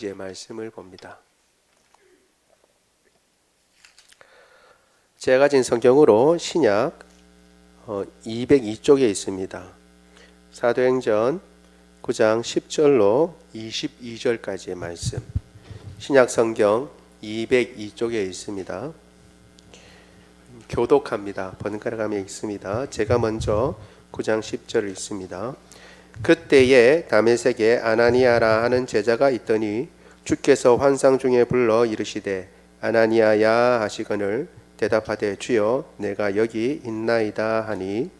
이제 말씀을 봅니다. 제가 가진 성경으로 신약 202쪽에 있습니다. 사도행전 9장 10절로 22절까지의 말씀. 신약 성경 202쪽에 있습니다. 교독합니다. 번갈아가며 읽습니다. 제가 먼저 9장 10절을 읽습니다. 그때에 다메섹에 아나니아라 하는 제자가 있더니 주께서 환상 중에 불러 이르시되 아나니아야 하시거늘 대답하되 주여 내가 여기 있나이다 하니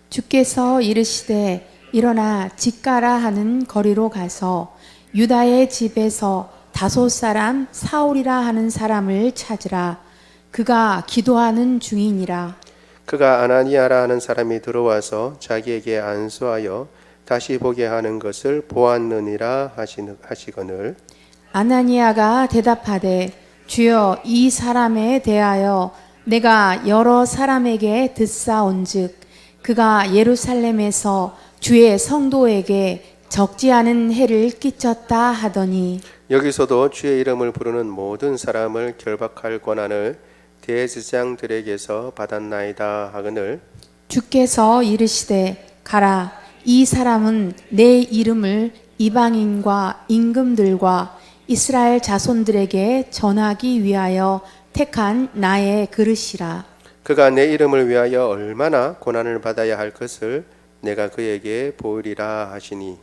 주께서 이르시되 일어나 직가라 하는 거리로 가서 유다의 집에서 다소 사람 사울이라 하는 사람을 찾으라. 그가 기도하는 중이니라. 그가 아나니아라 하는 사람이 들어와서 자기에게 안수하여 다시 보게 하는 것을 보았느니라 하시거늘 아나니아가 대답하되 주여 이 사람에 대하여 내가 여러 사람에게 듣사온즉 그가 예루살렘에서 주의 성도에게 적지 않은 해를 끼쳤다 하더니 여기서도 주의 이름을 부르는 모든 사람을 결박할 권한을 대제사장들에게서 받았나이다 하거늘 주께서 이르시되 가라. 이 사람은 내 이름을 이방인과 임금들과 이스라엘 자손들에게 전하기 위하여 택한 나의 그릇이라. 그가 내 이름을 위하여 얼마나 고난을 받아야 할 것을 내가 그에게 보이리라 하시니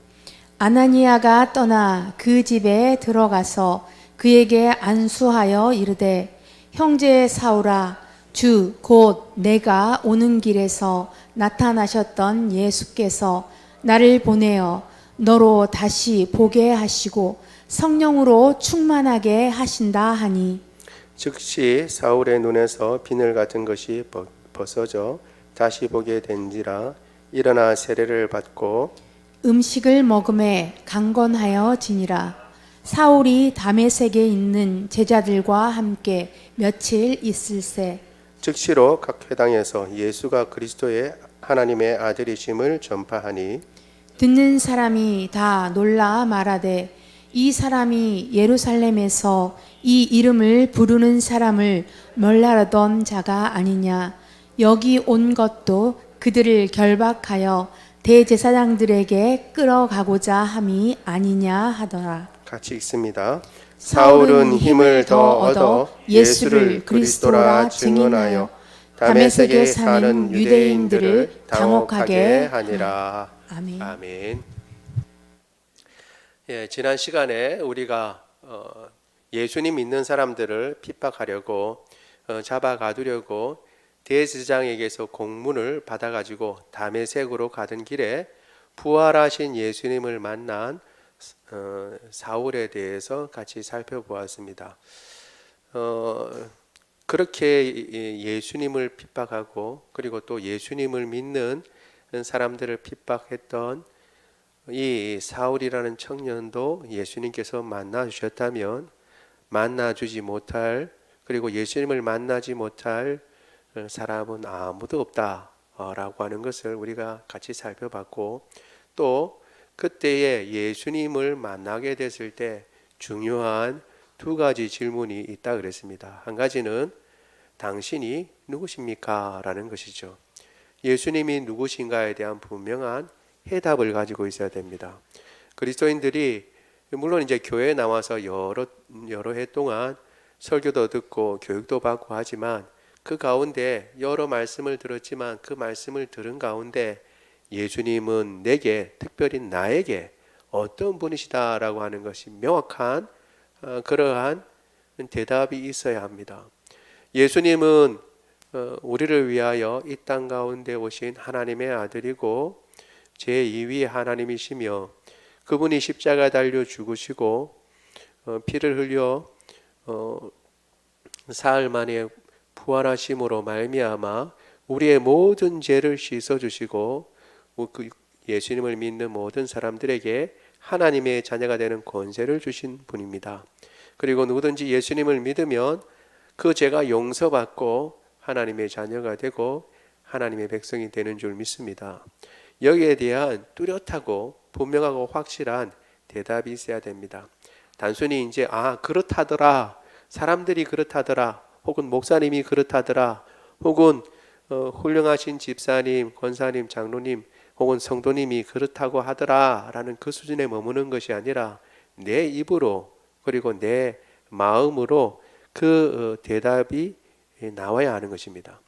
아나니아가 떠나 그 집에 들어가서 그에게 안수하여 이르되 형제 사울아 주 곧 내가 오는 길에서 나타나셨던 예수께서 나를 보내어 너로 다시 보게 하시고 성령으로 충만하게 하신다 하니 즉시 사울의 눈에서 비늘 같은 것이 벗어져 다시 보게 된지라 일어나 세례를 받고 음식을 먹음에 강건하여 지니라. 사울이 다메섹에 있는 제자들과 함께 며칠 있을새 즉시로 각 회당에서 예수가 그리스도의 하나님의 아들이심을 전파하니 듣는 사람이 다 놀라 말하되 이 사람이 예루살렘에서 이 이름을 부르는 사람을 멸하던 자가 아니냐. 여기 온 것도 그들을 결박하여 대제사장들에게 끌어가고자 함이 아니냐 하더라. 같이 읽습니다. 사울은 힘을 더 얻어 예수를 그리스도라 증언하여 다메섹에 사는 유대인들을 당혹하게 하니라. 아멘. 아멘. 예, 지난 시간에 우리가 예수님 믿는 사람들을 핍박하려고 잡아가두려고 대제사장에게서 공문을 받아가지고 다메섹으로 가던 길에 부활하신 예수님을 만난 사울에 대해서 같이 살펴보았습니다. 그렇게 예수님을 핍박하고 그리고 또 예수님을 믿는 사람들을 핍박했던 이 사울이라는 청년도 예수님께서 만나 주셨다면 만나주지 못할 그리고 예수님을 만나지 못할 사람은 아무도 없다라고 하는 것을 우리가 같이 살펴봤고 또 그때에 예수님을 만나게 됐을 때 중요한 두 가지 질문이 있다 그랬습니다. 한 가지는 당신이 누구십니까? 라는 것이죠. 예수님이 누구신가에 대한 분명한 해답을 가지고 있어야 됩니다. 그리스도인들이 물론 이제 교회에 나와서 여러 해 동안 설교도 듣고 교육도 받고 하지만 그 가운데 여러 말씀을 들었지만 그 말씀을 들은 가운데 예수님은 내게 특별히 나에게 어떤 분이시다라고 하는 것이 명확한 그러한 대답이 있어야 합니다. 예수님은 우리를 위하여 이 땅 가운데 오신 하나님의 아들이고 제2위 하나님이시며 그분이 십자가 달려 죽으시고 피를 흘려 사흘 만에 부활하심으로 말미암아 우리의 모든 죄를 씻어주시고 예수님을 믿는 모든 사람들에게 하나님의 자녀가 되는 권세를 주신 분입니다. 그리고 누구든지 예수님을 믿으면 그 죄가 용서받고 하나님의 자녀가 되고 하나님의 백성이 되는 줄 믿습니다. 여기에 대한 뚜렷하고 분명하고 확실한 대답이 있어야 됩니다. 단순히 이제 그렇다더라, 사람들이 그렇다더라, 혹은 목사님이 그렇다더라, 혹은 훌륭하신 집사님, 권사님, 장로님, 혹은 성도님이 그렇다고 하더라라는 그 수준에 머무는 것이 아니라 내 입으로 그리고 내 마음으로 그 대답이 나와야 하는 것입니다.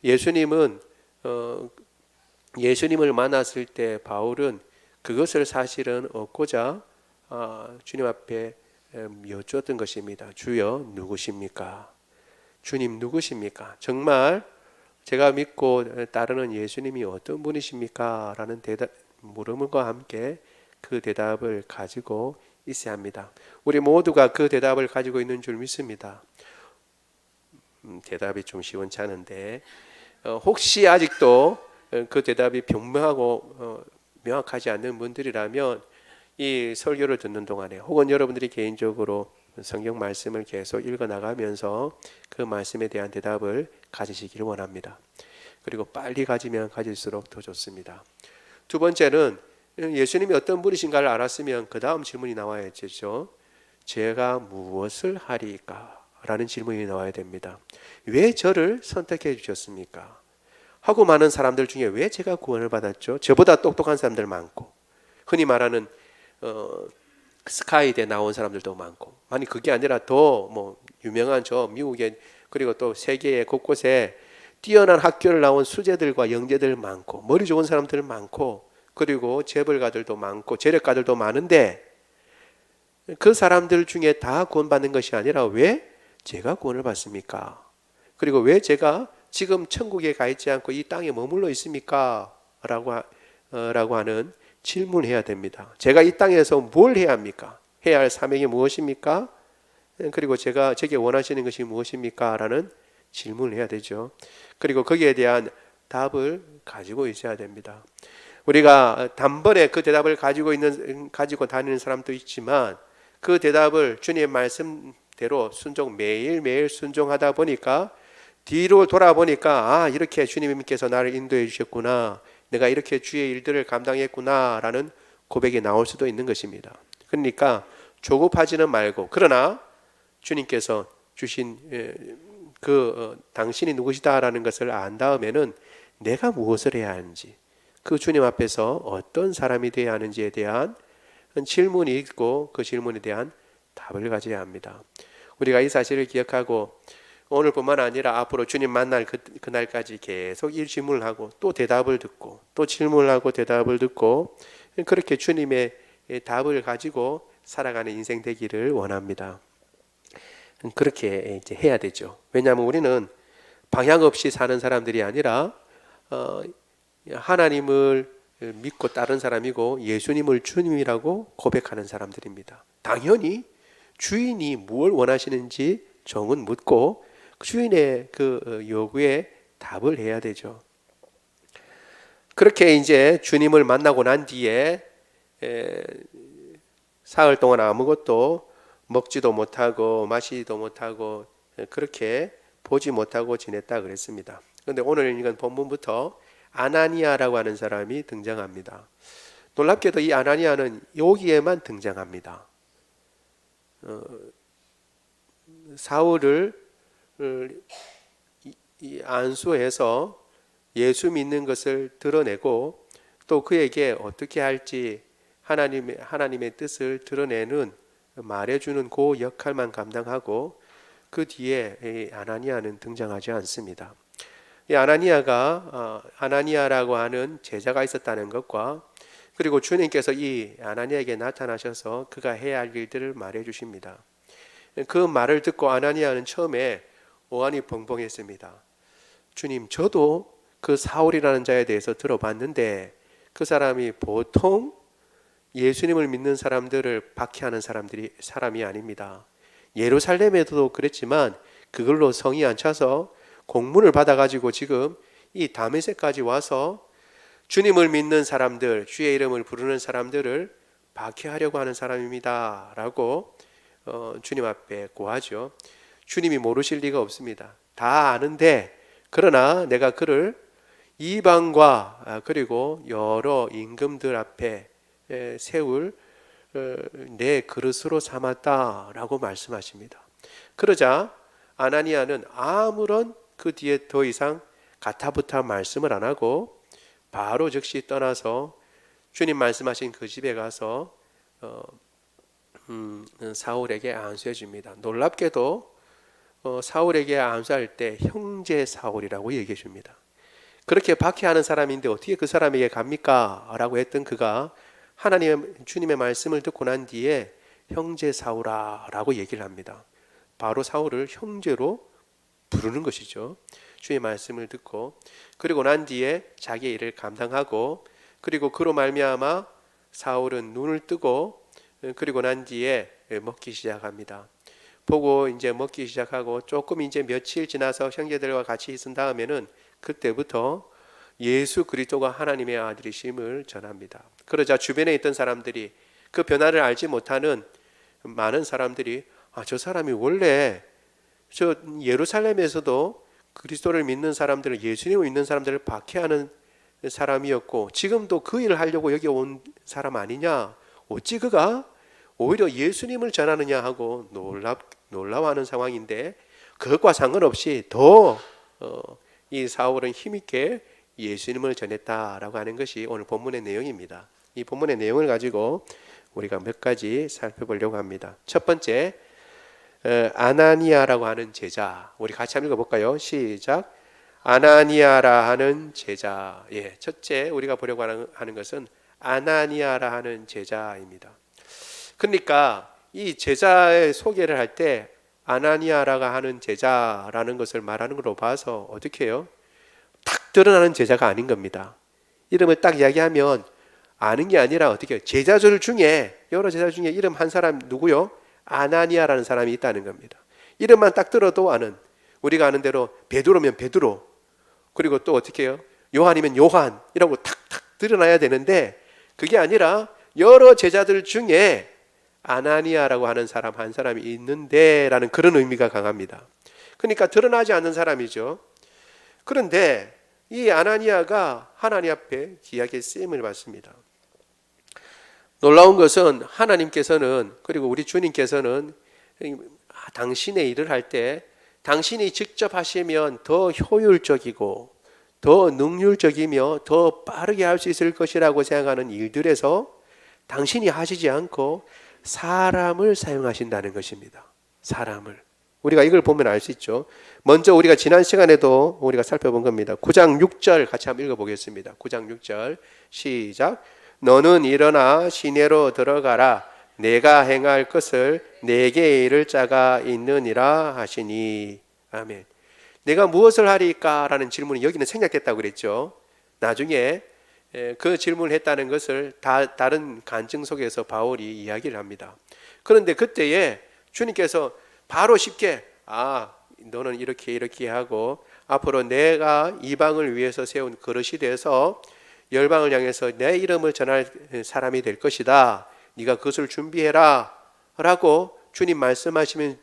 예수님을 만났을 때 바울은 그것을 사실은 얻고자 주님 앞에 여쭈었던 것입니다. 주여 누구십니까? 주님 누구십니까? 정말 제가 믿고 따르는 예수님이 어떤 분이십니까? 라는 물음과 함께 그 대답을 가지고 있어야 합니다. 우리 모두가 그 대답을 가지고 있는 줄 믿습니다. 대답이 좀 시원치 않은데 혹시 아직도 그 대답이 분명하고 명확하지 않는 분들이라면 이 설교를 듣는 동안에 혹은 여러분들이 개인적으로 성경 말씀을 계속 읽어 나가면서 그 말씀에 대한 대답을 가지시기를 원합니다. 그리고 빨리 가지면 가질수록 더 좋습니다. 두 번째는 예수님이 어떤 분이신가를 알았으면 그 다음 질문이 나와야죠. 제가 무엇을 하리까? 라는 질문이 나와야 됩니다. 왜 저를 선택해 주셨습니까? 하고 많은 사람들 중에 왜 제가 구원을 받았죠? 저보다 똑똑한 사람들 많고 흔히 말하는 스카이대 나온 사람들도 많고, 아니 그게 아니라 더 유명한 저 미국에 그리고 또 세계 곳곳에 뛰어난 학교를 나온 수재들과 영재들 많고 머리 좋은 사람들 많고 그리고 재벌가들도 많고 재력가들도 많은데 그 사람들 중에 다 구원받는 것이 아니라 왜 제가 구원을 받습니까? 그리고 왜 제가 지금 천국에 가 있지 않고 이 땅에 머물러 있습니까? 라고 하는 질문해야 됩니다. 제가 이 땅에서 뭘 해야 합니까? 해야 할 사명이 무엇입니까? 그리고 제게 원하시는 것이 무엇입니까? 라는 질문을 해야 되죠. 그리고 거기에 대한 답을 가지고 있어야 됩니다. 우리가 단번에 그 대답을 가지고 다니는 사람도 있지만 그 대답을 주님의 말씀대로 매일매일 순종하다 보니까 뒤로 돌아보니까 이렇게 주님께서 나를 인도해 주셨구나, 내가 이렇게 주의 일들을 감당했구나 라는 고백이 나올 수도 있는 것입니다. 그러니까 조급하지는 말고, 그러나 주님께서 주신 당신이 누구시다 라는 것을 안 다음에는 내가 무엇을 해야 하는지, 그 주님 앞에서 어떤 사람이 되어야 하는지에 대한 질문이 있고 그 질문에 대한 답을 가져야 합니다. 우리가 이 사실을 기억하고 오늘뿐만 아니라 앞으로 주님 만날 그날까지 계속 이 질문을 하고 또 대답을 듣고 또 질문을 하고 대답을 듣고 그렇게 주님의 답을 가지고 살아가는 인생 되기를 원합니다. 그렇게 이제 해야 되죠. 왜냐하면 우리는 방향 없이 사는 사람들이 아니라 하나님을 믿고 따른 사람이고 예수님을 주님이라고 고백하는 사람들입니다. 당연히 주인이 무엇을 원하시는지 정은 묻고 주인의 그 요구에 답을 해야 되죠. 그렇게 이제 주님을 만나고 난 뒤에 사흘 동안 아무것도 먹지도 못하고 마시지도 못하고 그렇게 보지 못하고 지냈다 그랬습니다. 그런데 오늘 읽은 본문부터 아나니아라고 하는 사람이 등장합니다. 놀랍게도 이 아나니아는 여기에만 등장합니다. 사울을 안수해서 예수 믿는 것을 드러내고 또 그에게 어떻게 할지 하나님의 뜻을 드러내는 말해주는 그 역할만 감당하고 그 뒤에 아나니아는 등장하지 않습니다. 이 아나니아라고 하는 제자가 있었다는 것과 그리고 주님께서 이 아나니아에게 나타나셔서 그가 해야 할 일들을 말해 주십니다. 그 말을 듣고 아나니아는 처음에 오한이 벙벙했습니다. 주님, 저도 그 사울이라는 자에 대해서 들어봤는데 그 사람이 보통 예수님을 믿는 사람들을 박해하는 사람이 아닙니다. 예루살렘에도 그랬지만 그걸로 성이 안 차서 공문을 받아가지고 지금 이 다메섹까지 와서 주님을 믿는 사람들, 주의 이름을 부르는 사람들을 박해하려고 하는 사람입니다 라고 주님 앞에 고하죠. 주님이 모르실 리가 없습니다. 다 아는데 그러나 내가 그를 이방과 그리고 여러 임금들 앞에 세울 내 그릇으로 삼았다라고 말씀하십니다. 그러자 아나니아는 아무런 그 뒤에 더 이상 가타부타 말씀을 안 하고 바로 즉시 떠나서 주님 말씀하신 그 집에 가서 사울에게 안수해 줍니다. 놀랍게도 사울에게 안수할 때 형제 사울이라고 얘기해 줍니다. 그렇게 박해하는 사람인데 어떻게 그 사람에게 갑니까? 라고 했던 그가 하나님의 주님의 말씀을 듣고 난 뒤에 형제 사울아 라고 얘기를 합니다. 바로 사울을 형제로 부르는 것이죠. 주의 말씀을 듣고 그리고 난 뒤에 자기의 일을 감당하고 그리고 그로 말미암아 사울은 눈을 뜨고 그리고 난 뒤에 먹기 시작합니다. 보고 이제 먹기 시작하고 조금 이제 며칠 지나서 형제들과 같이 있은 다음에는 그때부터 예수 그리스도가 하나님의 아들이심을 전합니다. 그러자 주변에 있던 사람들이 그 변화를 알지 못하는 많은 사람들이 저 사람이 원래 저 예루살렘에서도 그리스도를 믿는 사람들을 예수님을 믿는 사람들을 박해하는 사람이었고 지금도 그 일을 하려고 여기 온 사람 아니냐? 어찌 그가 오히려 예수님을 전하느냐 하고 놀라워하는 상황인데 그것과 상관없이 더 이 사울은 힘있게 예수님을 전했다라고 하는 것이 오늘 본문의 내용입니다. 이 본문의 내용을 가지고 우리가 몇 가지 살펴보려고 합니다. 첫 번째, 아나니아라고 하는 제자. 우리 같이 한번 읽어볼까요? 시작. 아나니아라 하는 제자. 첫째 우리가 보려고 하는 것은 아나니아라 하는 제자입니다. 그러니까 이 제자의 소개를 할 때 아나니아라가 하는 제자라는 것을 말하는 걸로 봐서 어떻게 해요? 탁 드러나는 제자가 아닌 겁니다. 이름을 딱 이야기하면 아는 게 아니라 어떻게 해요? 제자들 중에 여러 제자 중에 이름 한 사람 누구요? 아나니아라는 사람이 있다는 겁니다. 이름만 딱 들어도 아는, 우리가 아는 대로 베드로면 베드로, 그리고 또 어떻게 해요? 요한이면 요한이라고 탁탁 드러나야 되는데 그게 아니라 여러 제자들 중에 아나니아라고 하는 사람 한 사람이 있는데 라는 그런 의미가 강합니다. 그러니까 드러나지 않는 사람이죠. 그런데 이 아나니아가 하나님 앞에 귀하게 쓰임을 받습니다. 놀라운 것은 하나님께서는 그리고 우리 주님께서는 당신의 일을 할 때 당신이 직접 하시면 더 효율적이고 더 능률적이며 더 빠르게 할 수 있을 것이라고 생각하는 일들에서 당신이 하시지 않고 사람을 사용하신다는 것입니다. 사람을. 우리가 이걸 보면 알 수 있죠. 먼저 우리가 지난 시간에도 우리가 살펴본 겁니다. 9장 6절 같이 한번 읽어보겠습니다. 9장 6절 시작. 너는 일어나 시내로 들어가라. 내가 행할 것을 내게 이를 자가 있느니라 하시니. 아멘. 내가 무엇을 하리까? 라는 질문이 여기는 생략됐다고 그랬죠. 나중에 그 질문을 했다는 것을 다른 간증 속에서 바울이 이야기를 합니다. 그런데 그때에 주님께서 바로 쉽게 너는 이렇게 하고 앞으로 내가 이방을 위해서 세운 그릇이 돼서 열방을 향해서 내 이름을 전할 사람이 될 것이다. 네가 그것을 준비해라 라고 주님 말씀하시면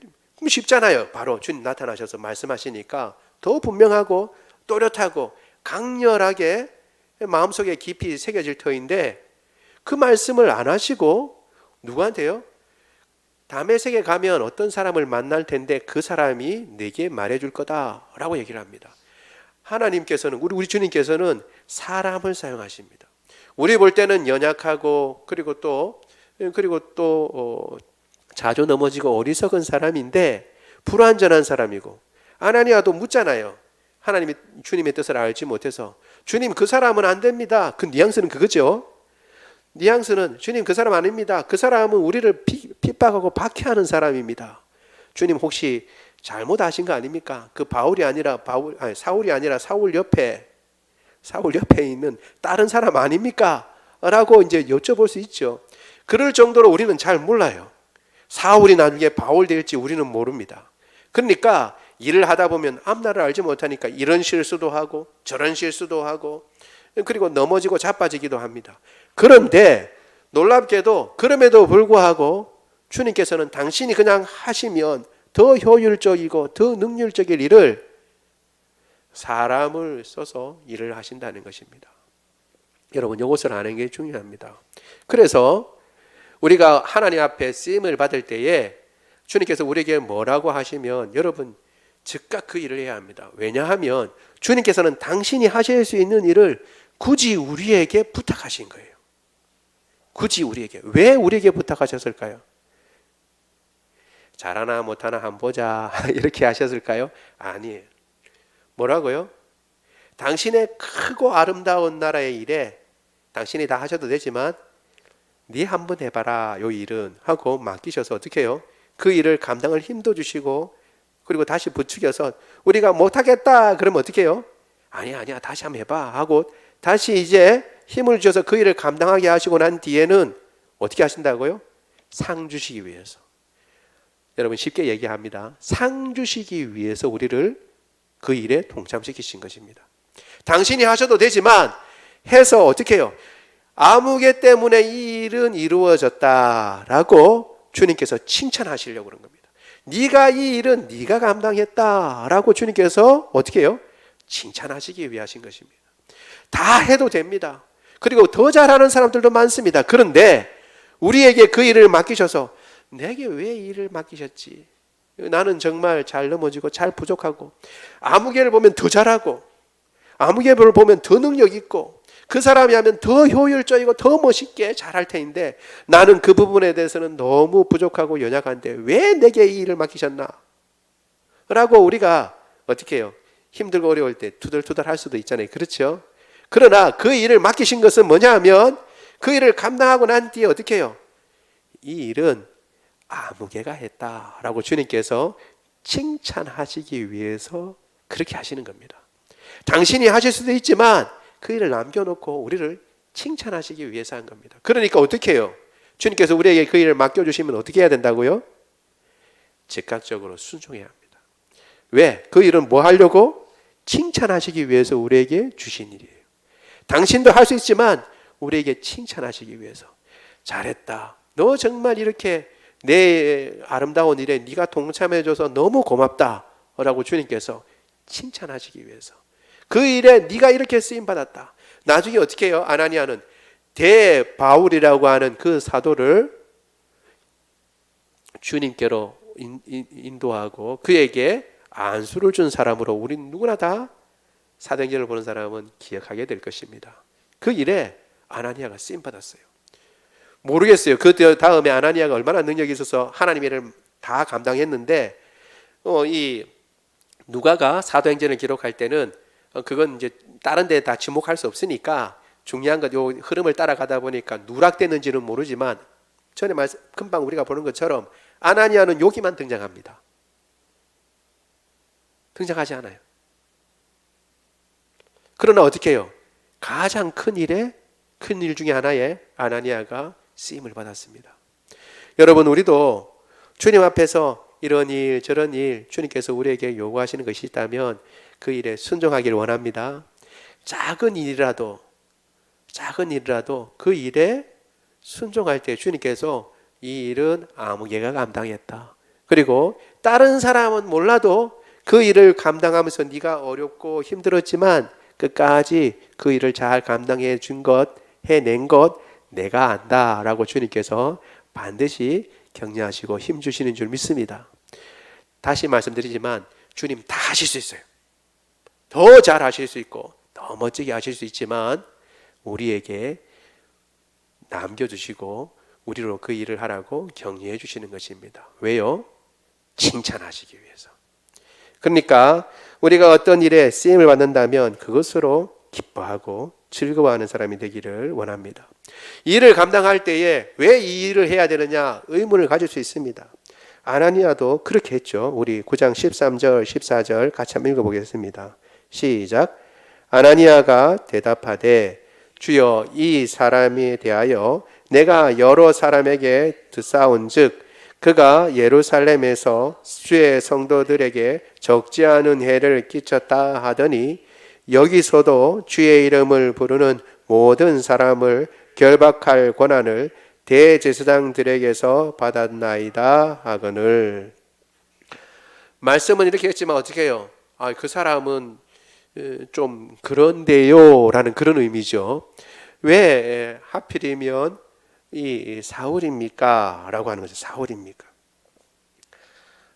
쉽잖아요. 바로 주님 나타나셔서 말씀하시니까 더 분명하고 또렷하고 강렬하게 마음속에 깊이 새겨질 터인데 그 말씀을 안 하시고 누구한테요? 다메섹에 가면 어떤 사람을 만날 텐데 그 사람이 내게 말해줄 거다라고 얘기를 합니다. 하나님께서는 우리 주님께서는 사람을 사용하십니다. 우리 볼 때는 연약하고 그리고 또 자주 넘어지고 어리석은 사람인데 불완전한 사람이고 아나니아도 묻잖아요. 하나님이 주님의 뜻을 알지 못해서 주님 그 사람은 안 됩니다. 그 뉘앙스는 그거죠. 뉘앙스는 주님 그 사람 아닙니다. 그 사람은 우리를 핍박하고 박해하는 사람입니다. 주님 혹시 잘못하신 거 아닙니까? 그 사울이 아니라 사울 옆에 있는 다른 사람 아닙니까? 라고 이제 여쭤볼 수 있죠. 그럴 정도로 우리는 잘 몰라요. 사울이 나중에 바울 될지 우리는 모릅니다. 그러니까 일을 하다 보면 앞날을 알지 못하니까 이런 실수도 하고 저런 실수도 하고 그리고 넘어지고 자빠지기도 합니다. 그런데 놀랍게도 그럼에도 불구하고 주님께서는 당신이 그냥 하시면 더 효율적이고 더 능률적인 일을 사람을 써서 일을 하신다는 것입니다. 여러분 이것을 아는 게 중요합니다. 그래서 우리가 하나님 앞에 쓰임을 받을 때에 주님께서 우리에게 뭐라고 하시면 여러분 즉각 그 일을 해야 합니다. 왜냐하면 주님께서는 당신이 하실 수 있는 일을 굳이 우리에게 부탁하신 거예요. 굳이 우리에게. 왜 우리에게 부탁하셨을까요? 잘하나 못하나 한번 보자 이렇게 하셨을까요? 아니에요. 뭐라고요? 당신의 크고 아름다운 나라의 일에 당신이 다 하셔도 되지만 네 한번 해봐라 요 일은 하고 맡기셔서 어떻게 해요? 그 일을 감당할 힘도 주시고 그리고 다시 부추겨서 우리가 못하겠다 그러면 어떻게 해요? 아니야 다시 한번 해봐 하고 다시 이제 힘을 주셔서 그 일을 감당하게 하시고 난 뒤에는 어떻게 하신다고요? 상 주시기 위해서. 여러분 쉽게 얘기합니다. 상 주시기 위해서 우리를 그 일에 동참시키신 것입니다. 당신이 하셔도 되지만 해서 어떻게 해요? 아무개 때문에 이 일은 이루어졌다라고 주님께서 칭찬하시려고 그런 겁니다. 네가 이 일은 네가 감당했다라고 주님께서 어떻게 해요? 칭찬하시기 위해 하신 것입니다. 다 해도 됩니다. 그리고 더 잘하는 사람들도 많습니다. 그런데 우리에게 그 일을 맡기셔서 내게 왜 이 일을 맡기셨지? 나는 정말 잘 넘어지고 잘 부족하고 아무개를 보면 더 잘하고 아무개를 보면 더 능력 있고 그 사람이 하면 더 효율적이고 더 멋있게 잘할 테인데 나는 그 부분에 대해서는 너무 부족하고 연약한데 왜 내게 이 일을 맡기셨나? 라고 우리가 어떻게 해요? 힘들고 어려울 때 투덜투덜 할 수도 있잖아요. 그렇죠? 그러나 그 일을 맡기신 것은 뭐냐 하면 그 일을 감당하고 난 뒤에 어떻게 해요? 이 일은 아무개가 했다라고 주님께서 칭찬하시기 위해서 그렇게 하시는 겁니다. 당신이 하실 수도 있지만 그 일을 남겨놓고 우리를 칭찬하시기 위해서 한 겁니다. 그러니까 어떻게 해요? 주님께서 우리에게 그 일을 맡겨주시면 어떻게 해야 된다고요? 즉각적으로 순종해야 합니다. 왜? 그 일은 뭐 하려고? 칭찬하시기 위해서 우리에게 주신 일이에요. 당신도 할 수 있지만 우리에게 칭찬하시기 위해서 잘했다. 너 정말 이렇게 내 아름다운 일에 네가 동참해줘서 너무 고맙다 라고 주님께서 칭찬하시기 위해서 그 일에 네가 이렇게 쓰임받았다. 나중에 어떻게 해요? 아나니아는 대바울이라고 하는 그 사도를 주님께로 인도하고 그에게 안수를 준 사람으로 우리 누구나 다 사도행전을 보는 사람은 기억하게 될 것입니다. 그 일에 아나니아가 쓰임받았어요. 모르겠어요. 그 다음에 아나니아가 얼마나 능력이 있어서 하나님의 일을 다 감당했는데 이 누가가 사도행전을 기록할 때는 그건 이제 다른 데 다 지목할 수 없으니까 중요한 것 요 흐름을 따라가다 보니까 누락됐는지는 모르지만 전에 금방 우리가 보는 것처럼 아나니아는 여기만 등장합니다. 등장하지 않아요. 그러나 어떻게 해요? 가장 큰 일 중에 하나에 아나니아가 쓰임을 받았습니다. 여러분 우리도 주님 앞에서 이런 일 저런 일 주님께서 우리에게 요구하시는 것이 있다면 그 일에 순종하기를 원합니다. 작은 일이라도 그 일에 순종할 때 주님께서 이 일은 아무개가 감당했다. 그리고 다른 사람은 몰라도 그 일을 감당하면서 네가 어렵고 힘들었지만 끝까지 그 일을 잘 감당해 준 것, 해낸 것 내가 안다라고 주님께서 반드시 격려하시고 힘주시는 줄 믿습니다. 다시 말씀드리지만 주님 다 하실 수 있어요. 더 잘 하실 수 있고 더 멋지게 하실 수 있지만 우리에게 남겨주시고 우리로 그 일을 하라고 격려해 주시는 것입니다. 왜요? 칭찬하시기 위해서. 그러니까 우리가 어떤 일에 쓰임을 받는다면 그것으로 기뻐하고 즐거워하는 사람이 되기를 원합니다. 이 일을 감당할 때에 왜 이 일을 해야 되느냐 의문을 가질 수 있습니다. 아나니아도 그렇게 했죠. 우리 9장 13절 14절 같이 한번 읽어보겠습니다. 시작. 아나니아가 대답하되 주여 이 사람에 대하여 내가 여러 사람에게 듣사온즉 그가 예루살렘에서 주의 성도들에게 적지 않은 해를 끼쳤다 하더니 여기서도 주의 이름을 부르는 모든 사람을 결박할 권한을 대제사장들에게서 받았나이다 하거늘. 말씀은 이렇게 했지만 어떻게 해요? 그 사람은 좀 그런데요 라는 그런 의미죠. 왜 하필이면 이 사울입니까? 라고 하는 거죠. 사울입니까?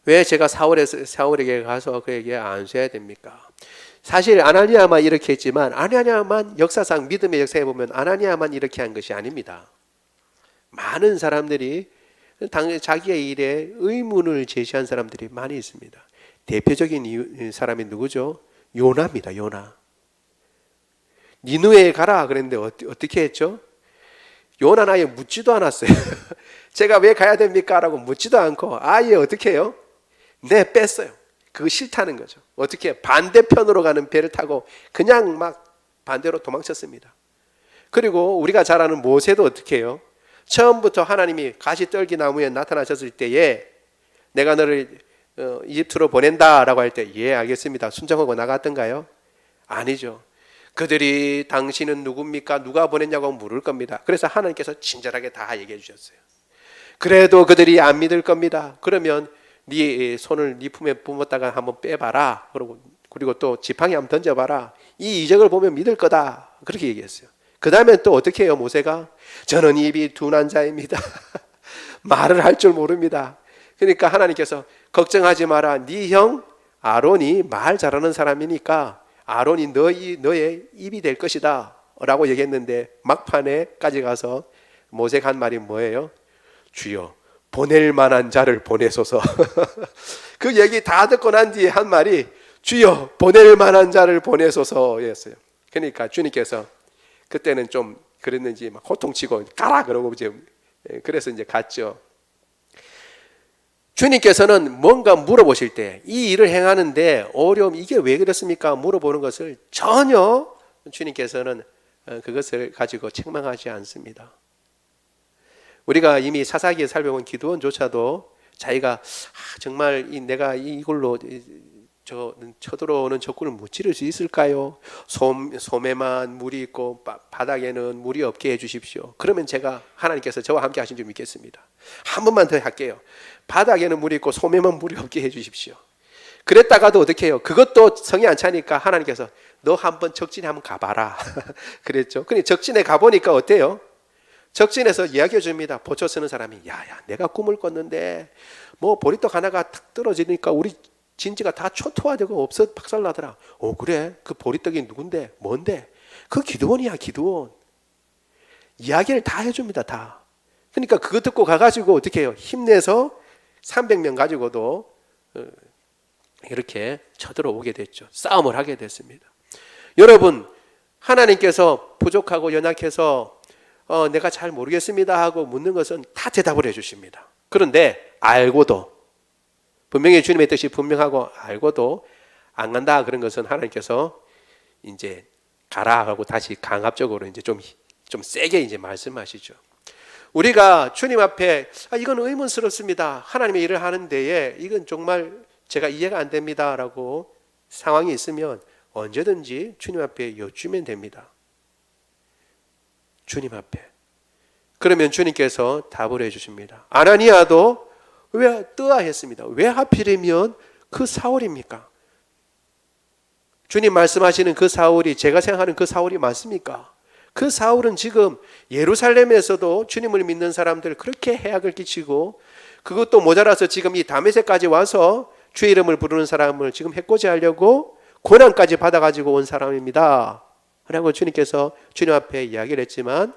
왜 제가 사울에게 가서 그에게 안수해야 됩니까? 사실 아나니아만 이렇게 했지만 아나니아만 역사상 믿음의 역사에 보면 아나니아만 이렇게 한 것이 아닙니다. 많은 사람들이 자기의 일에 의문을 제시한 사람들이 많이 있습니다. 대표적인 사람이 누구죠? 요나입니다. 요나. 니누에 가라 그랬는데 어떻게 했죠? 요나는 아예 묻지도 않았어요. 제가 왜 가야 됩니까? 라고 묻지도 않고 아예 어떻게 해요? 네, 뺐어요. 그거 싫다는 거죠. 어떻게 해요? 반대편으로 가는 배를 타고 그냥 막 반대로 도망쳤습니다. 그리고 우리가 잘 아는 모세도 어떻게 해요? 처음부터 하나님이 가시떨기 나무에 나타나셨을 때에 내가 너를 이집트로 보낸다라고 할 때 예, 알겠습니다. 순종하고 나갔던가요? 아니죠. 그들이 당신은 누굽니까? 누가 보냈냐고 물을 겁니다. 그래서 하나님께서 친절하게 다 얘기해 주셨어요. 그래도 그들이 안 믿을 겁니다. 그러면 네 손을 네 품에 뿜었다가 한번 빼봐라. 그리고 또 지팡이 한번 던져봐라. 이 이적을 보면 믿을 거다. 그렇게 얘기했어요. 그 다음에 또 어떻게 해요? 모세가 저는 입이 둔한 자입니다. 말을 할 줄 모릅니다. 그러니까 하나님께서 걱정하지 마라. 네 형 아론이 말 잘하는 사람이니까 아론이 너의 입이 될 것이다 라고 얘기했는데 막판에까지 가서 모세가 한 말이 뭐예요? 주여 보낼 만한 자를 보내소서. 그 얘기 다 듣고 난 뒤에 한 말이 주여 보낼 만한 자를 보내소서였어요. 그러니까 주님께서 그때는 좀 그랬는지 막 호통치고 가라 그러고 이제 그래서 이제 갔죠. 주님께서는 뭔가 물어보실 때 이 일을 행하는데 어려움 이게 왜 그렇습니까? 물어보는 것을 전혀 주님께서는 그것을 가지고 책망하지 않습니다. 우리가 이미 사사기에 살펴본 기드온조차도 자기가 정말 내가 이걸로 쳐들어오는 적군을 무찌를 수 있을까요? 솜에만 물이 있고 바닥에는 물이 없게 해주십시오. 그러면 제가 하나님께서 저와 함께 하신 줄 믿겠습니다. 한 번만 더 할게요. 바닥에는 물이 있고 솜에만 물이 없게 해주십시오. 그랬다가도 어떻게 해요? 그것도 성이 안 차니까 하나님께서 너 한번 적진에 한번 가봐라. 그랬죠. 근데 적진에 가보니까 어때요? 적진에서 이야기해 줍니다. 보초 쓰는 사람이 야야 내가 꿈을 꿨는데 뭐 보리떡 하나가 탁 떨어지니까 우리 진지가 다 초토화되고 없어 박살나더라. 그래? 그 보리떡이 누군데? 뭔데? 그 기드온이야 기드온. 이야기를 다 해줍니다. 다. 그러니까 그거 듣고 가가지고 어떻게 해요? 힘내서 300명 가지고도 이렇게 쳐들어오게 됐죠. 싸움을 하게 됐습니다. 여러분 하나님께서 부족하고 연약해서 내가 잘 모르겠습니다 하고 묻는 것은 다 대답을 해주십니다. 그런데 알고도 분명히 주님의 뜻이 분명하고 알고도 안 간다 그런 것은 하나님께서 이제 가라 하고 다시 강압적으로 이제 좀 세게 이제 말씀하시죠. 우리가 주님 앞에 이건 의문스럽습니다. 하나님의 일을 하는 데에 이건 정말 제가 이해가 안 됩니다라고 상황이 있으면 언제든지 주님 앞에 여쭈면 됩니다. 주님 앞에. 그러면 주님께서 답을 해주십니다. 아나니아도 왜 뜨아했습니다. 왜 하필이면 그 사울입니까? 주님 말씀하시는 그 사울이 제가 생각하는 그 사울이 맞습니까? 그 사울은 지금 예루살렘에서도 주님을 믿는 사람들 그렇게 해악을 끼치고 그것도 모자라서 지금 이 다메섹까지 와서 주의 이름을 부르는 사람을 지금 해코지하려고 고난까지 받아가지고 온 사람입니다. 라고 주님께서 주님 앞에 이야기를 했지만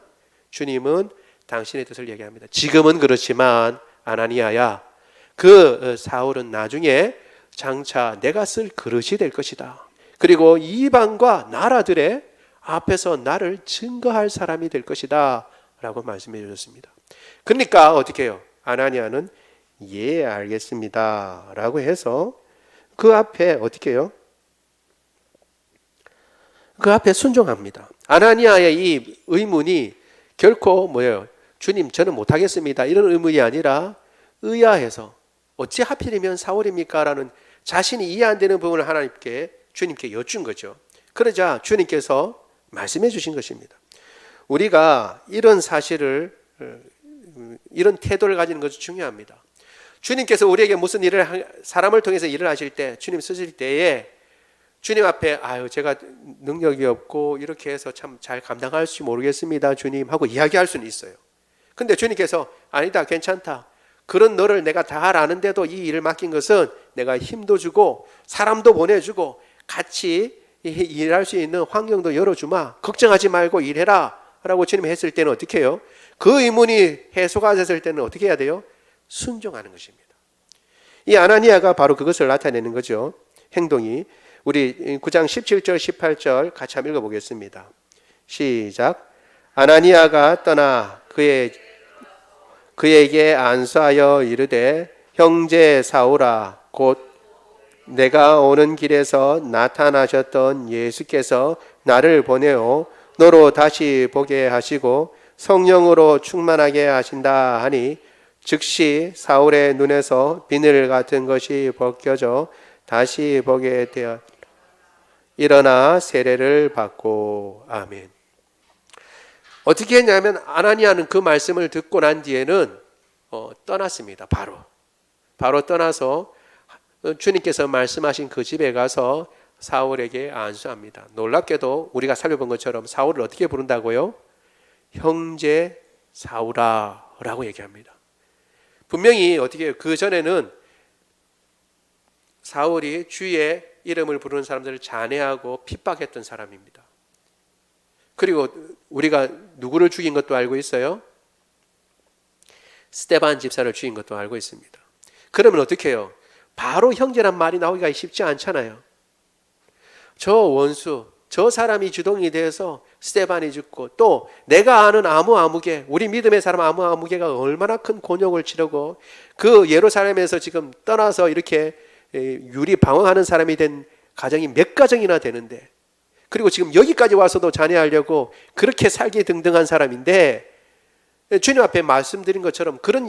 주님은 당신의 뜻을 얘기합니다. 지금은 그렇지만 아나니아야 그 사울은 나중에 장차 내가 쓸 그릇이 될 것이다. 그리고 이방과 나라들의 앞에서 나를 증거할 사람이 될 것이다 라고 말씀해 주셨습니다. 그러니까 어떻게 해요? 아나니아는 예 알겠습니다 라고 해서 그 앞에 어떻게 해요? 그 앞에 순종합니다. 아나니아의 이 의문이 결코 뭐예요? 주님 저는 못하겠습니다 이런 의문이 아니라 의아해서 어찌 하필이면 사울입니까? 라는 자신이 이해 안 되는 부분을 주님께 여쭌 거죠. 그러자 주님께서 말씀해 주신 것입니다. 우리가 이런 사실을 이런 태도를 가지는 것이 중요합니다. 주님께서 우리에게 무슨 사람을 통해서 일을 하실 때 주님 쓰실 때에 주님 앞에 제가 능력이 없고 이렇게 해서 참 잘 감당할지 모르겠습니다 주님 하고 이야기할 수는 있어요. 근데 주님께서 아니다, 괜찮다. 그런 너를 내가 다 아는데도 이 일을 맡긴 것은 내가 힘도 주고 사람도 보내주고 같이 일할 수 있는 환경도 열어주마. 걱정하지 말고 일해라 라고 주님이 했을 때는 어떻게 해요? 그 의문이 해소가 됐을 때는 어떻게 해야 돼요? 순종하는 것입니다. 이 아나니아가 바로 그것을 나타내는 거죠. 행동이. 우리 9장 17절 18절 같이 한번 읽어보겠습니다. 시작. 아나니아가 떠나 그에게 안수하여 이르되 형제 사울아 곧 내가 오는 길에서 나타나셨던 예수께서 나를 보내어 너로 다시 보게 하시고 성령으로 충만하게 하신다 하니 즉시 사울의 눈에서 비늘 같은 것이 벗겨져 다시 보게 되어 일어나 세례를 받고. 아멘. 어떻게 했냐면 아나니아는 그 말씀을 듣고 난 뒤에는 떠났습니다. 바로 떠나서 주님께서 말씀하신 그 집에 가서 사울에게 안수합니다. 놀랍게도 우리가 살펴본 것처럼 사울을 어떻게 부른다고요? 형제 사울아 라고 얘기합니다. 분명히 어떻게 해요? 그 전에는 사울이 주의 이름을 부르는 사람들을 잔해하고 핍박했던 사람입니다. 그리고 우리가 누구를 죽인 것도 알고 있어요? 스데반 집사를 죽인 것도 알고 있습니다. 그러면 어떻게 해요? 바로 형제란 말이 나오기가 쉽지 않잖아요. 저 원수, 저 사람이 주동이 돼서 스데반이 죽고 또 내가 아는 아무개, 우리 믿음의 사람 아무개가 얼마나 큰 곤욕을 치르고 그 예루살렘에서 지금 떠나서 이렇게 유리 방황하는 사람이 된 가정이 몇 가정이나 되는데, 그리고 지금 여기까지 와서도 잔해하려고 그렇게 살기 등등한 사람인데 주님 앞에 말씀드린 것처럼 그런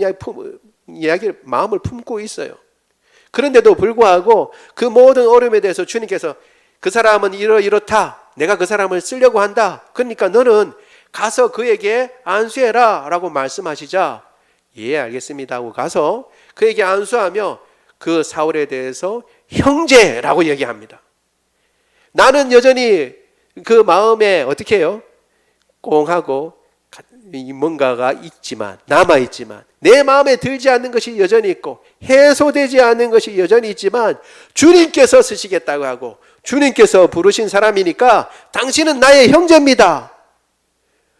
이야기를 마음을 품고 있어요. 그런데도 불구하고 그 모든 어려움에 대해서 주님께서 그 사람은 이렇다. 내가 그 사람을 쓰려고 한다. 그러니까 너는 가서 그에게 안수해라 라고 말씀하시자 예 알겠습니다 하고 가서 그에게 안수하며 그 사울에 대해서 형제라고 얘기합니다. 나는 여전히 그 마음에 어떻게 해요? 꽁하고 뭔가가 있지만 남아있지만 내 마음에 들지 않는 것이 여전히 있고 해소되지 않는 것이 여전히 있지만 주님께서 쓰시겠다고 하고 주님께서 부르신 사람이니까 당신은 나의 형제입니다.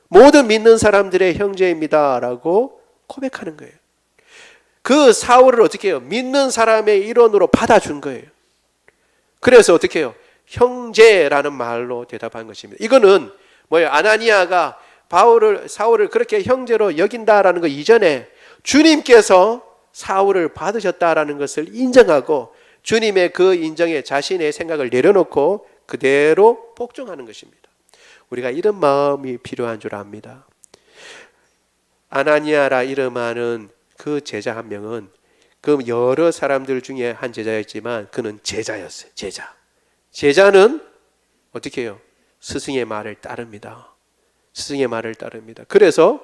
모든 믿는 사람들의 형제입니다 라고 고백하는 거예요. 그 사울을 어떻게 해요? 믿는 사람의 일원으로 받아준 거예요. 그래서 어떻게 해요? 형제라는 말로 대답한 것입니다. 이거는 뭐예요? 아나니아가 사울을 그렇게 형제로 여긴다라는 것 이전에 주님께서 사울을 받으셨다라는 것을 인정하고 주님의 그 인정에 자신의 생각을 내려놓고 그대로 복종하는 것입니다. 우리가 이런 마음이 필요한 줄 압니다. 아나니아라 이름하는 그 제자 한 명은 그 여러 사람들 중에 한 제자였지만 그는 제자였어요. 제자는 어떻게 해요? 스승의 말을 따릅니다. 스승의 말을 따릅니다. 그래서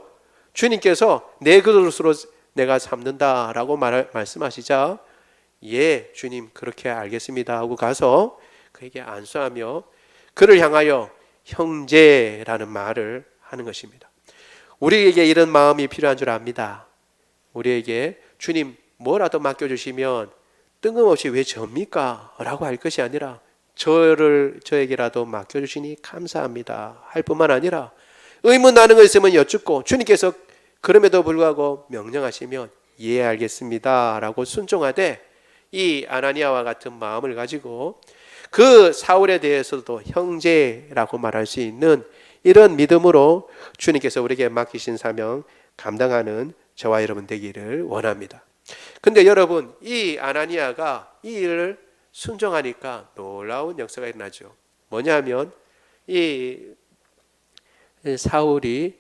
주님께서 내 그릇으로 내가 삼는다라고 말씀하시자 예 주님 그렇게 알겠습니다 하고 가서 그에게 안수하며 그를 향하여 형제라는 말을 하는 것입니다. 우리에게 이런 마음이 필요한 줄 압니다. 우리에게 주님 뭐라도 맡겨주시면 뜬금없이 왜 접니까? 라고 할 것이 아니라 저에게라도 맡겨주시니 감사합니다 할 뿐만 아니라 의문 나는 거 있으면 여쭙고 주님께서 그럼에도 불구하고 명령하시면 예 알겠습니다 라고 순종하되 이 아나니아와 같은 마음을 가지고 그 사울에 대해서도 형제라고 말할 수 있는 이런 믿음으로 주님께서 우리에게 맡기신 사명 감당하는 저와 여러분 되기를 원합니다. 근데 여러분 이 아나니아가 이 일을 순종하니까 놀라운 역사가 일어나죠. 뭐냐면 이 사울이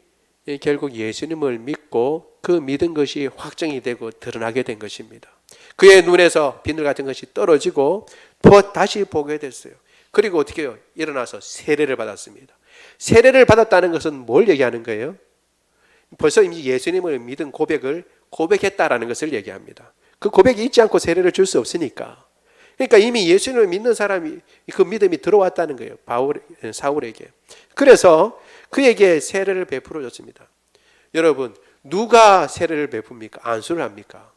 결국 예수님을 믿고 그 믿은 것이 확정이 되고 드러나게 된 것입니다. 그의 눈에서 비늘 같은 것이 떨어지고 또 다시 보게 됐어요. 그리고 어떻게 해요? 일어나서 세례를 받았습니다. 세례를 받았다는 것은 뭘 얘기하는 거예요? 벌써 이미 예수님을 믿은 고백을 고백했다라는 것을 얘기합니다. 그 고백이 있지 않고 세례를 줄 수 없으니까. 그러니까 이미 예수님을 믿는 사람이 그 믿음이 들어왔다는 거예요. 사울에게. 그래서 그에게 세례를 베풀어 줬습니다. 여러분 누가 세례를 베풉니까? 안수를 합니까?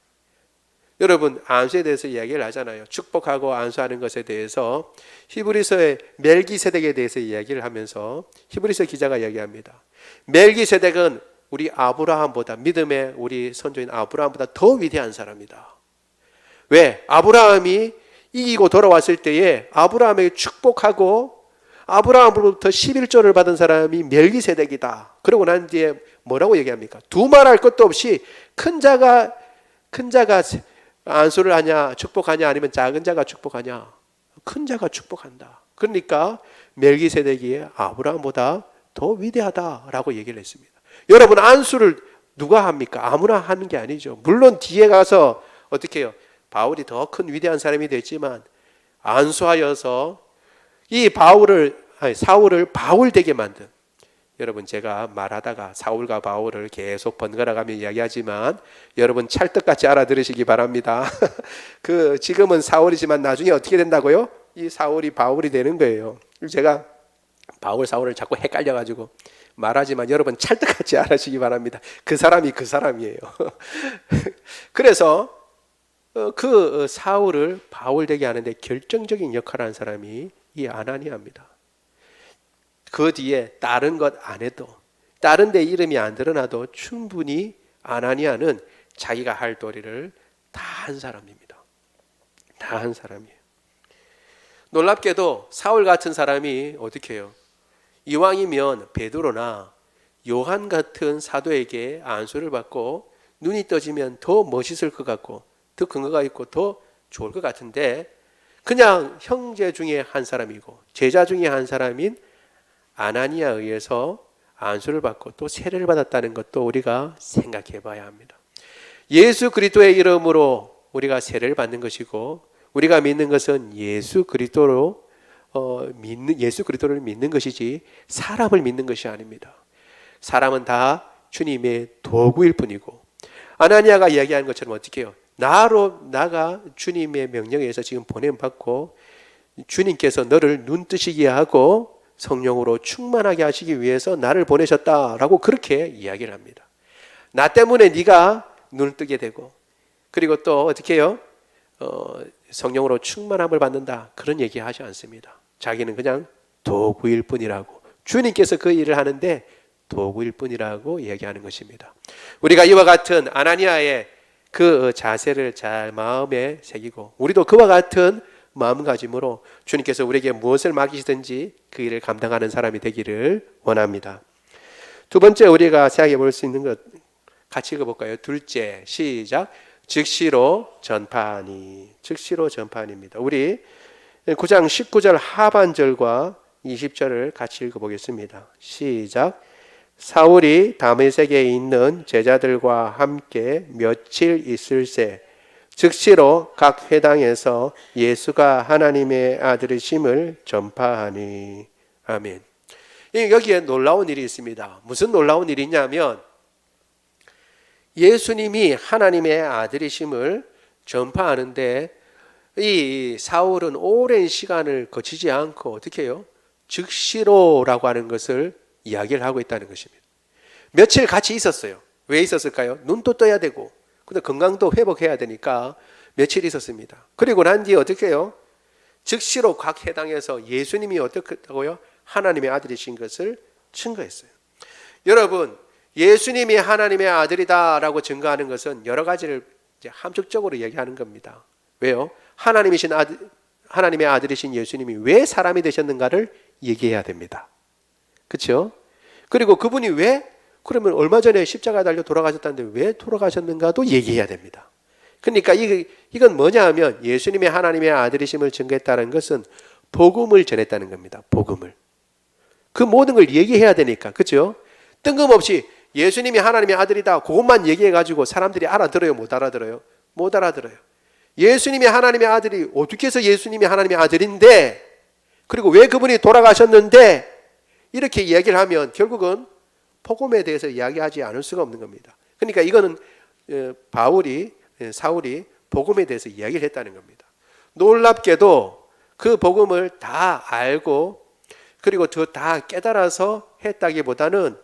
여러분, 안수에 대해서 이야기를 하잖아요. 축복하고 안수하는 것에 대해서 히브리서의 멜기세덱에 대해서 이야기를 하면서 히브리서 기자가 이야기합니다. 멜기세덱은 우리 아브라함보다, 믿음의 우리 선조인 아브라함보다 더 위대한 사람이다. 왜? 아브라함이 이기고 돌아왔을 때에 아브라함에게 축복하고 아브라함으로부터 11조를 받은 사람이 멜기세덱이다. 그러고 난 뒤에 뭐라고 얘기합니까? 두말할 것도 없이 큰 자가 안수를 하냐, 축복하냐, 아니면 작은 자가 축복하냐? 큰 자가 축복한다. 그러니까 멜기세덱이 아브라함보다 더 위대하다라고 얘기를 했습니다. 여러분, 안수를 누가 합니까? 아무나 하는 게 아니죠. 물론 뒤에 가서 어떻게 해요? 바울이 더 큰 위대한 사람이 됐지만 안수하여서 이 사울을 바울 되게 만든, 여러분, 제가 말하다가 사울과 바울을 계속 번갈아가며 이야기하지만 여러분 찰떡같이 알아들으시기 바랍니다. 지금은 사울이지만 나중에 어떻게 된다고요? 이 사울이 바울이 되는 거예요. 제가 사울을 자꾸 헷갈려가지고 말하지만 여러분 찰떡같이 알아시기 바랍니다. 그 사람이 그 사람이에요. 그래서 그 사울을 바울 되게 하는데 결정적인 역할을 한 사람이 이 아나니아입니다. 그 뒤에 다른 것 안 해도, 다른 데 이름이 안 드러나도 충분히 아나니아는 자기가 할 도리를 다 한 사람입니다. 다 한 사람이에요. 놀랍게도 사울 같은 사람이 어떻게 해요? 이왕이면 베드로나 요한 같은 사도에게 안수를 받고 눈이 떠지면 더 멋있을 것 같고 더 근거가 있고 더 좋을 것 같은데 그냥 형제 중에 한 사람이고 제자 중에 한 사람인 아나니아에 의해서 안수를 받고 또 세례를 받았다는 것도 우리가 생각해 봐야 합니다. 예수 그리스도의 이름으로 우리가 세례를 받는 것이고 우리가 믿는 것은 예수 그리스도를 믿는 것이지 사람을 믿는 것이 아닙니다. 사람은 다 주님의 도구일 뿐이고 아나니아가 이야기하는 것처럼 어떻게 해요? 나가 주님의 명령에 의해서 지금 보냄받고 주님께서 너를 눈뜨시게 하고 성령으로 충만하게 하시기 위해서 나를 보내셨다라고 그렇게 이야기를 합니다. 나 때문에 네가 눈을 뜨게 되고 그리고 또 어떻게 해요? 성령으로 충만함을 받는다 그런 얘기 하지 않습니다. 자기는 그냥 도구일 뿐이라고, 주님께서 그 일을 하는데 도구일 뿐이라고 얘기하는 것입니다. 우리가 이와 같은 아나니아의 그 자세를 잘 마음에 새기고 우리도 그와 같은 마음가짐으로 주님께서 우리에게 무엇을 맡기시든지 그 일을 감당하는 사람이 되기를 원합니다. 두 번째 우리가 생각해 볼 수 있는 것 같이 읽어볼까요? 둘째, 시작. 즉시로 전파하니. 즉시로 전파하니입니다. 우리 9장 19절 하반절과 20절을 같이 읽어보겠습니다. 시작. 사울이 다메섹에 있는 제자들과 함께 며칠 있을새 즉시로 각 회당에서 예수가 하나님의 아들이심을 전파하니. 아멘. 여기에 놀라운 일이 있습니다. 무슨 놀라운 일이냐면 예수님이 하나님의 아들이심을 전파하는데 이 사울은 오랜 시간을 거치지 않고 어떻게 해요? 즉시로라고 하는 것을 이야기를 하고 있다는 것입니다. 며칠 같이 있었어요. 왜 있었을까요? 눈도 떠야 되고 근데 건강도 회복해야 되니까 며칠 있었습니다. 그리고 난 뒤에 어떻게 해요? 즉시로 각 해당에서 예수님이 어떻게 했다고요? 하나님의 아들이신 것을 증거했어요. 여러분, 예수님이 하나님의 아들이다라고 증거하는 것은 여러 가지를 이제 함축적으로 얘기하는 겁니다. 왜요? 하나님의 아들이신 예수님이 왜 사람이 되셨는가를 얘기해야 됩니다. 그렇죠? 그리고 그분이 그러면 얼마 전에 십자가에 달려 돌아가셨다는데 왜 돌아가셨는가도 얘기해야 됩니다. 그러니까 이건 뭐냐 하면 예수님이 하나님의 아들이심을 증거했다는 것은 복음을 전했다는 겁니다. 복음을. 그 모든 걸 얘기해야 되니까. 그렇죠? 뜬금없이 예수님이 하나님의 아들이다 그것만 얘기해가지고 사람들이 알아들어요? 못 알아들어요? 못 알아들어요. 예수님이 하나님의 아들이 어떻게 해서 예수님이 하나님의 아들인데 그리고 왜 그분이 돌아가셨는데 이렇게 이야기를 하면 결국은 복음에 대해서 이야기하지 않을 수가 없는 겁니다. 그러니까 이거는 사울이 복음에 대해서 이야기를 했다는 겁니다. 놀랍게도 그 복음을 다 알고 그리고 다 깨달아서 했다기보다는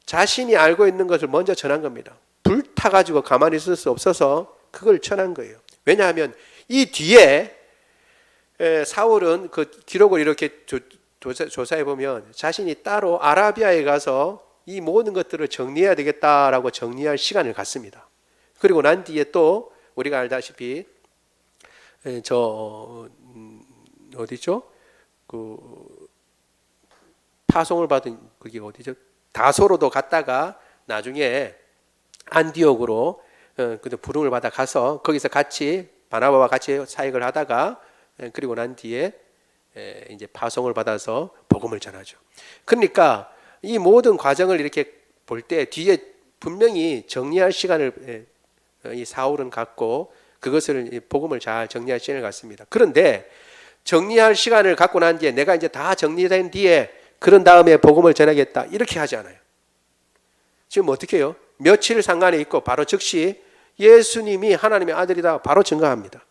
자신이 알고 있는 것을 먼저 전한 겁니다. 불타가지고 가만히 있을 수 없어서 그걸 전한 거예요. 왜냐하면 이 뒤에 사울은 그 기록을 이렇게 조사해 보면 자신이 따로 아라비아에 가서 이 모든 것들을 정리해야 되겠다라고 정리할 시간을 갖습니다. 그리고 난 뒤에 또 우리가 알다시피 어디죠? 그 파송을 받은 그게 어디죠? 다소로도 갔다가 나중에 안디옥으로 부름을 받아 가서 거기서 같이 바나바와 같이 사역을 하다가 그리고 난 뒤에 이제 파송을 받아서 복음을 전하죠. 그러니까 이 모든 과정을 이렇게 볼 때 뒤에 분명히 정리할 시간을 이 사울은 갖고 그것을 복음을 잘 정리할 시간을 갖습니다. 그런데 정리할 시간을 갖고 난 뒤에 내가 이제 다 정리된 뒤에 그런 다음에 복음을 전하겠다 이렇게 하지 않아요. 지금 어떻게 해요? 며칠 상관에 있고 바로 즉시 예수님이 하나님의 아들이다 바로 증거합니다.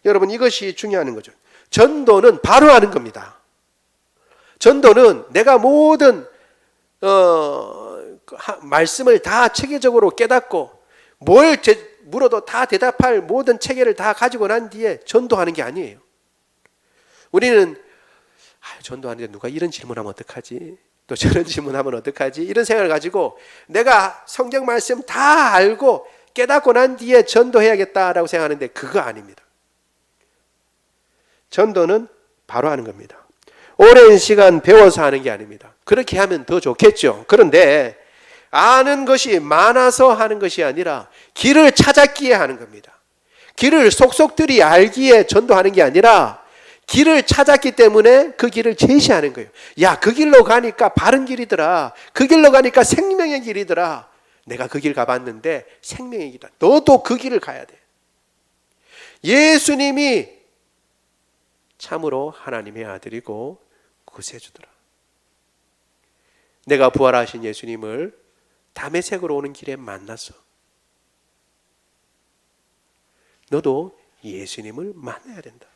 여러분 이것이 중요한 거죠. 전도는 바로 하는 겁니다. 전도는 내가 모든 말씀을 다 체계적으로 깨닫고 뭘 물어도 다 대답할 모든 체계를 다 가지고 난 뒤에 전도하는 게 아니에요. 우리는 전도하는데 누가 이런 질문하면 어떡하지? 또 저런 질문하면 어떡하지? 이런 생각을 가지고 내가 성경 말씀 다 알고 깨닫고 난 뒤에 전도해야겠다라고 생각하는데 그거 아닙니다. 전도는 바로 하는 겁니다. 오랜 시간 배워서 하는 게 아닙니다. 그렇게 하면 더 좋겠죠. 그런데 아는 것이 많아서 하는 것이 아니라 길을 찾았기에 하는 겁니다. 길을 속속들이 알기에 전도하는 게 아니라 길을 찾았기 때문에 그 길을 제시하는 거예요. 야, 그 길로 가니까 바른 길이더라. 그 길로 가니까 생명의 길이더라. 내가 그 길 가봤는데 생명의 길이다. 너도 그 길을 가야 돼. 예수님이 참으로 하나님의 아들이고 구세주더라. 내가 부활하신 예수님을 다메섹으로 오는 길에 만났어. 너도 예수님을 만나야 된다.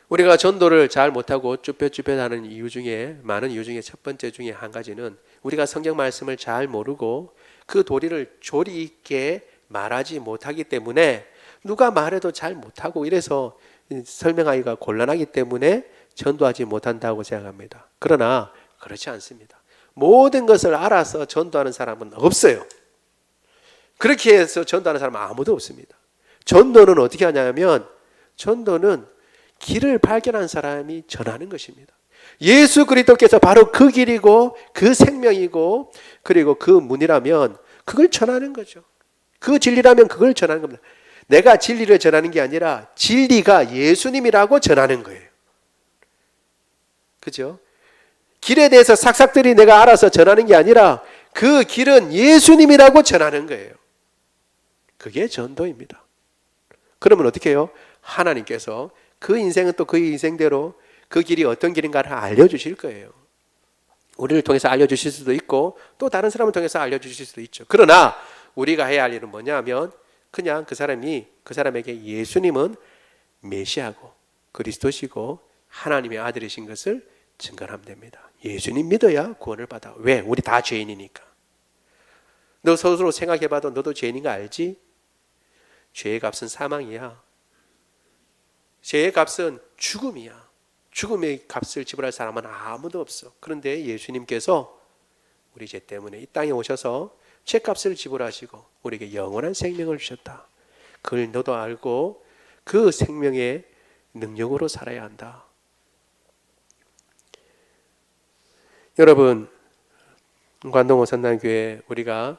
우리가 전도를 잘 못하고 쭈뼛쭈뼛하는 이유 중에 많은 이유 중에 첫 번째 중에 한 가지는 우리가 성경 말씀을 잘 모르고 그 도리를 조리 있게 말하지 못하기 때문에 누가 말해도 잘 못하고 이래서 설명하기가 곤란하기 때문에 전도하지 못한다고 생각합니다. 그러나 그렇지 않습니다. 모든 것을 알아서 전도하는 사람은 없어요. 그렇게 해서 전도하는 사람은 아무도 없습니다. 전도는 어떻게 하냐면 전도는 길을 발견한 사람이 전하는 것입니다. 예수 그리스도께서 바로 그 길이고 그 생명이고 그리고 그 문이라면 그걸 전하는 거죠. 그 진리라면 그걸 전하는 겁니다. 내가 진리를 전하는 게 아니라 진리가 예수님이라고 전하는 거예요. 그죠? 길에 대해서 삭삭들이 내가 알아서 전하는 게 아니라 그 길은 예수님이라고 전하는 거예요. 그게 전도입니다. 그러면 어떻게 해요? 하나님께서 그 인생은 또 그 인생대로 그 길이 어떤 길인가를 알려주실 거예요. 우리를 통해서 알려주실 수도 있고 또 다른 사람을 통해서 알려주실 수도 있죠. 그러나 우리가 해야 할 일은 뭐냐면 그냥 그 사람에게 예수님은 메시아고 그리스도시고 하나님의 아들이신 것을 증거하면 됩니다. 예수님 믿어야 구원을 받아. 왜? 우리 다 죄인이니까. 너 스스로 생각해봐도 너도 죄인인 거 알지? 죄의 값은 사망이야. 죄의 값은 죽음이야. 죽음의 값을 지불할 사람은 아무도 없어. 그런데 예수님께서 우리 죄 때문에 이 땅에 오셔서 죄값을 지불하시고 우리에게 영원한 생명을 주셨다. 그걸 너도 알고 그 생명의 능력으로 살아야 한다. 여러분, 관동호 선단교회 우리가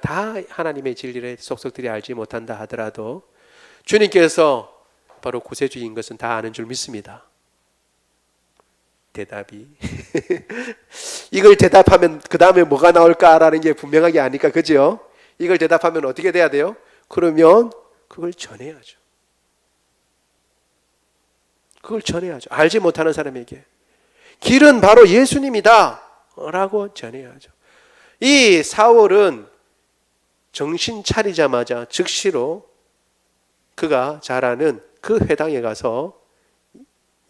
다 하나님의 진리를 속속들이 알지 못한다 하더라도 주님께서 바로 구세주인 것은 다 아는 줄 믿습니다. 대답이 이걸 대답하면 그 다음에 뭐가 나올까라는 게 분명하게 아니까 그죠? 이걸 대답하면 어떻게 돼야 돼요? 그러면 그걸 전해야죠. 그걸 전해야죠. 알지 못하는 사람에게 길은 바로 예수님이다 라고 전해야죠. 이 사울은 정신 차리자마자 즉시로 그가 잘 아는 그 회당에 가서